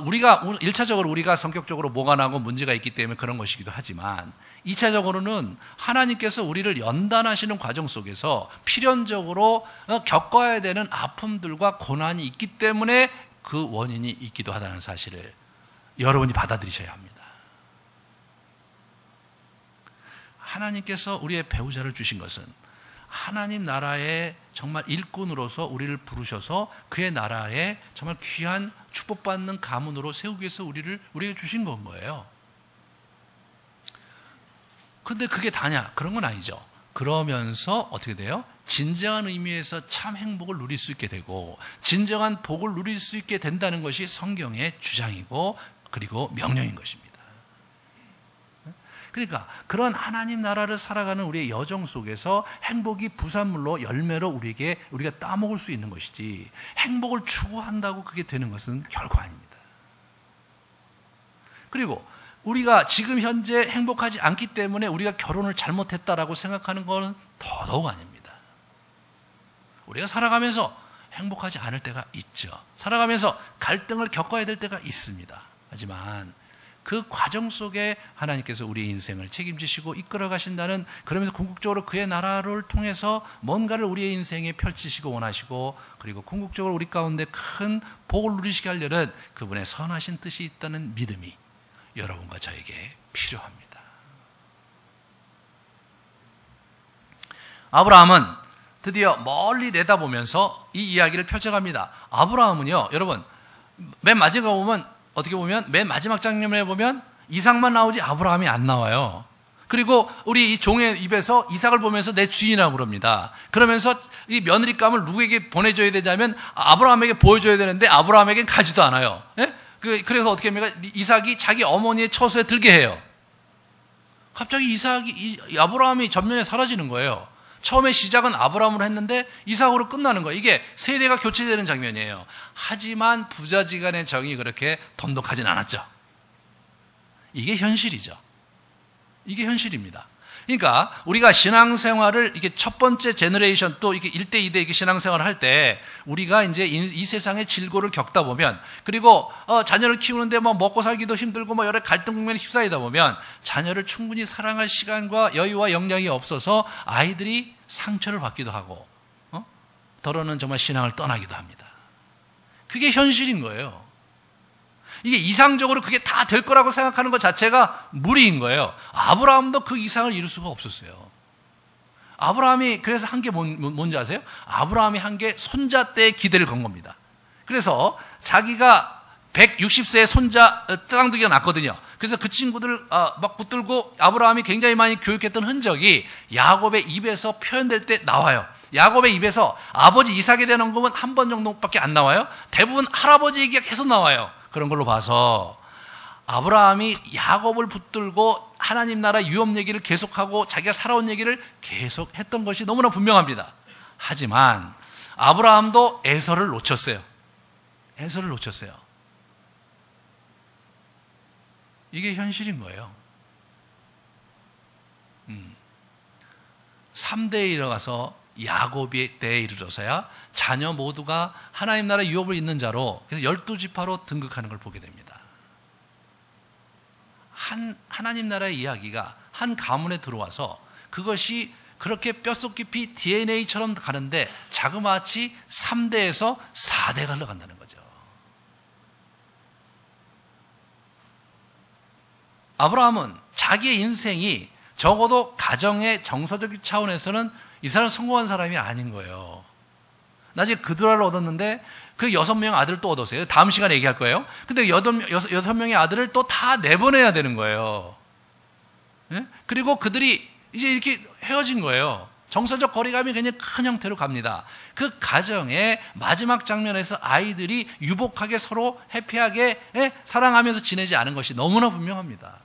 우리가 1차적으로 우리가 성격적으로 뭐가 나고 문제가 있기 때문에 그런 것이기도 하지만 2차적으로는 하나님께서 우리를 연단하시는 과정 속에서 필연적으로 겪어야 되는 아픔들과 고난이 있기 때문에 그 원인이 있기도 하다는 사실을 여러분이 받아들이셔야 합니다. 하나님께서 우리의 배우자를 주신 것은 하나님 나라의 정말 일꾼으로서 우리를 부르셔서 그의 나라에 정말 귀한 축복받는 가문으로 세우기 위해서 우리에게 주신 건 거예요. 근데 그게 다냐? 그런 건 아니죠. 그러면서 어떻게 돼요? 진정한 의미에서 참 행복을 누릴 수 있게 되고 진정한 복을 누릴 수 있게 된다는 것이 성경의 주장이고 그리고 명령인 것입니다. 그러니까 그런 하나님 나라를 살아가는 우리의 여정 속에서 행복이 부산물로 열매로 우리가 따먹을 수 있는 것이지 행복을 추구한다고 그게 되는 것은 결코 아닙니다. 그리고 우리가 지금 현재 행복하지 않기 때문에 우리가 결혼을 잘못했다라고 생각하는 것은 더더욱 아닙니다. 우리가 살아가면서 행복하지 않을 때가 있죠. 살아가면서 갈등을 겪어야 될 때가 있습니다. 하지만 그 과정 속에 하나님께서 우리의 인생을 책임지시고 이끌어 가신다는, 그러면서 궁극적으로 그의 나라를 통해서 뭔가를 우리의 인생에 펼치시고 원하시고 그리고 궁극적으로 우리 가운데 큰 복을 누리시게 하려는 그분의 선하신 뜻이 있다는 믿음이 여러분과 저에게 필요합니다. 아브라함은 드디어 멀리 내다보면서 이 이야기를 펼쳐갑니다. 아브라함은요, 여러분, 맨 마지막에 보면, 어떻게 보면, 맨 마지막 장면에 보면 이삭만 나오지 아브라함이 안 나와요. 그리고 우리 이 종의 입에서 이삭을 보면서 내 주인이라고 그럽니다. 그러면서 이 며느리감을 누구에게 보내줘야 되냐면 아브라함에게 보여줘야 되는데 아브라함에겐 가지도 않아요. 예? 그래서 어떻게 합니까? 이삭이 자기 어머니의 처소에 들게 해요. 갑자기 아브라함이 전면에 사라지는 거예요. 처음에 시작은 아브라함으로 했는데 이삭으로 끝나는 거예요. 이게 세대가 교체되는 장면이에요. 하지만 부자지간의 정이 그렇게 돈독하진 않았죠. 이게 현실이죠. 이게 현실입니다. 그러니까 우리가 신앙생활을 이게 첫 번째 제너레이션 또 이게 1대 2대 이게 신앙생활을 할 때 우리가 이제 이 세상의 질고를 겪다 보면, 그리고 자녀를 키우는데 뭐 먹고 살기도 힘들고 뭐 여러 갈등 국면에 휩싸이다 보면 자녀를 충분히 사랑할 시간과 여유와 역량이 없어서 아이들이 상처를 받기도 하고 더러는 정말 신앙을 떠나기도 합니다. 그게 현실인 거예요. 이게 이상적으로 그게 다 될 거라고 생각하는 것 자체가 무리인 거예요. 아브라함도 그 이상을 이룰 수가 없었어요. 아브라함이 그래서 한 게 뭔지 아세요? 아브라함이 한 게 손자 때의 기대를 건 겁니다. 그래서 자기가 160세의 손자 쌍둥이가 났거든요. 그래서 그 친구들 막 붙들고 아브라함이 굉장히 많이 교육했던 흔적이 야곱의 입에서 표현될 때 나와요. 야곱의 입에서 아버지 이삭에 대한 언급은 한 번 정도밖에 안 나와요. 대부분 할아버지 얘기가 계속 나와요. 그런 걸로 봐서 아브라함이 야곱을 붙들고 하나님 나라 유업 얘기를 계속하고 자기가 살아온 얘기를 계속 했던 것이 너무나 분명합니다. 하지만 아브라함도 에서를 놓쳤어요. 에서를 놓쳤어요. 이게 현실인 거예요. 3대에 이르러가서 야곱의 때에 이르러서야 자녀 모두가 하나님 나라 유업을 잇는 자로, 그래서 12지파로 등극하는 걸 보게 됩니다. 하나님 나라의 이야기가 한 가문에 들어와서 그것이 그렇게 뼛속 깊이 DNA처럼 가는데 자그마치 3대에서 4대가 흘러간다는 거죠. 아브라함은 자기의 인생이 적어도 가정의 정서적 차원에서는 이 사람은 성공한 사람이 아닌 거예요. 나중에 그두라를 얻었는데 그 6명 아들을 또 얻었어요. 다음 시간에 얘기할 거예요. 근데 6명의 아들을 또 다 내보내야 되는 거예요. 예? 그리고 그들이 이제 이렇게 헤어진 거예요. 정서적 거리감이 굉장히 큰 형태로 갑니다. 그 가정의 마지막 장면에서 아이들이 유복하게 서로 해피하게 사랑하면서 지내지 않은 것이 너무나 분명합니다.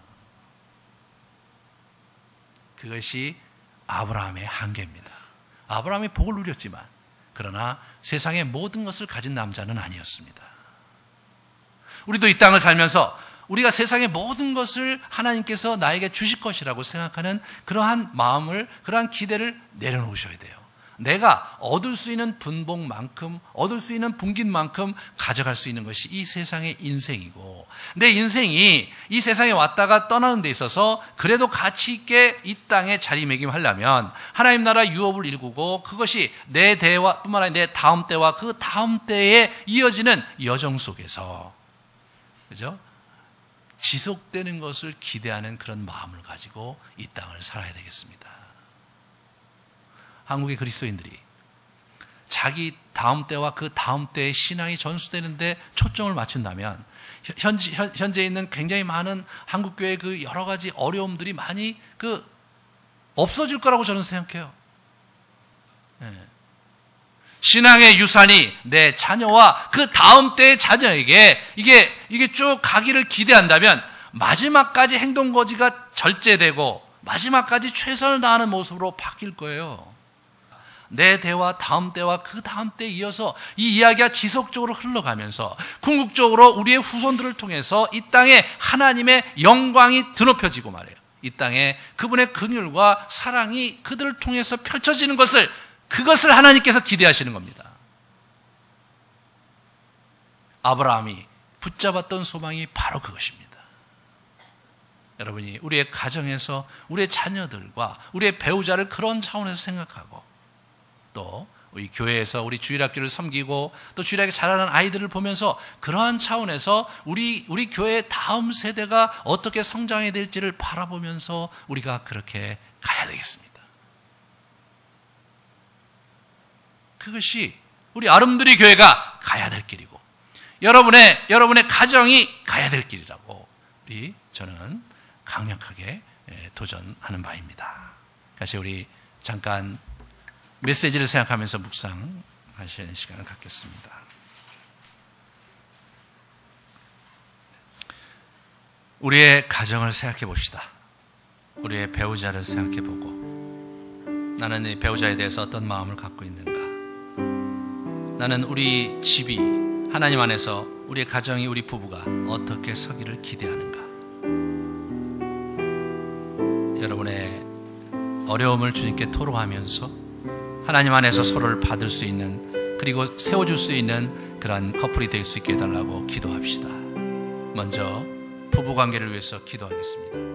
그것이 아브라함의 한계입니다. 아브라함이 복을 누렸지만 그러나 세상의 모든 것을 가진 남자는 아니었습니다. 우리도 이 땅을 살면서 우리가 세상의 모든 것을 하나님께서 나에게 주실 것이라고 생각하는 그러한 마음을, 그러한 기대를 내려놓으셔야 돼요. 내가 얻을 수 있는 분복만큼, 얻을 수 있는 분깃만큼 가져갈 수 있는 것이 이 세상의 인생이고, 내 인생이 이 세상에 왔다가 떠나는 데 있어서 그래도 가치 있게 이 땅에 자리매김하려면 하나님 나라 유업을 일구고, 그것이 내 대와 뿐만 아니라 내 다음 때와 그 다음 때에 이어지는 여정 속에서, 그죠? 지속되는 것을 기대하는 그런 마음을 가지고 이 땅을 살아야 되겠습니다. 한국의 그리스도인들이 자기 다음 때와 그 다음 때의 신앙이 전수되는데 초점을 맞춘다면 현재 있는 굉장히 많은 한국교회의 그 여러 가지 어려움들이 많이 없어질 거라고 저는 생각해요. 신앙의 유산이 내 자녀와 그 다음 때의 자녀에게 이게 쭉 가기를 기대한다면 마지막까지 행동거지가 절제되고 마지막까지 최선을 다하는 모습으로 바뀔 거예요. 내 대와 다음 때와 그 다음 때에 이어서 이 이야기가 지속적으로 흘러가면서 궁극적으로 우리의 후손들을 통해서 이 땅에 하나님의 영광이 드높여지고 말이에요. 이 땅에 그분의 긍휼과 사랑이 그들을 통해서 펼쳐지는 그것을 하나님께서 기대하시는 겁니다. 아브라함이 붙잡았던 소망이 바로 그것입니다. 여러분이 우리의 가정에서 우리의 자녀들과 우리의 배우자를 그런 차원에서 생각하고, 또 우리 교회에서 우리 주일학교를 섬기고 또 주일학교 자라는 아이들을 보면서 그러한 차원에서 우리 교회의 다음 세대가 어떻게 성장해야 될지를 바라보면서 우리가 그렇게 가야 되겠습니다. 그것이 우리 아름드리 교회가 가야 될 길이고 여러분의 가정이 가야 될 길이라고 저는 강력하게 도전하는 바입니다. 다시 우리 잠깐 메시지를 생각하면서 묵상하시는 시간을 갖겠습니다. 우리의 가정을 생각해 봅시다. 우리의 배우자를 생각해 보고, 나는 이 배우자에 대해서 어떤 마음을 갖고 있는가? 나는 우리 집이 하나님 안에서 우리의 가정이, 우리 부부가 어떻게 서기를 기대하는가? 여러분의 어려움을 주님께 토로하면서 하나님 안에서 서로를 받을 수 있는, 그리고 세워줄 수 있는 그러한 커플이 될 수 있게 해달라고 기도합시다. 먼저 부부관계를 위해서 기도하겠습니다.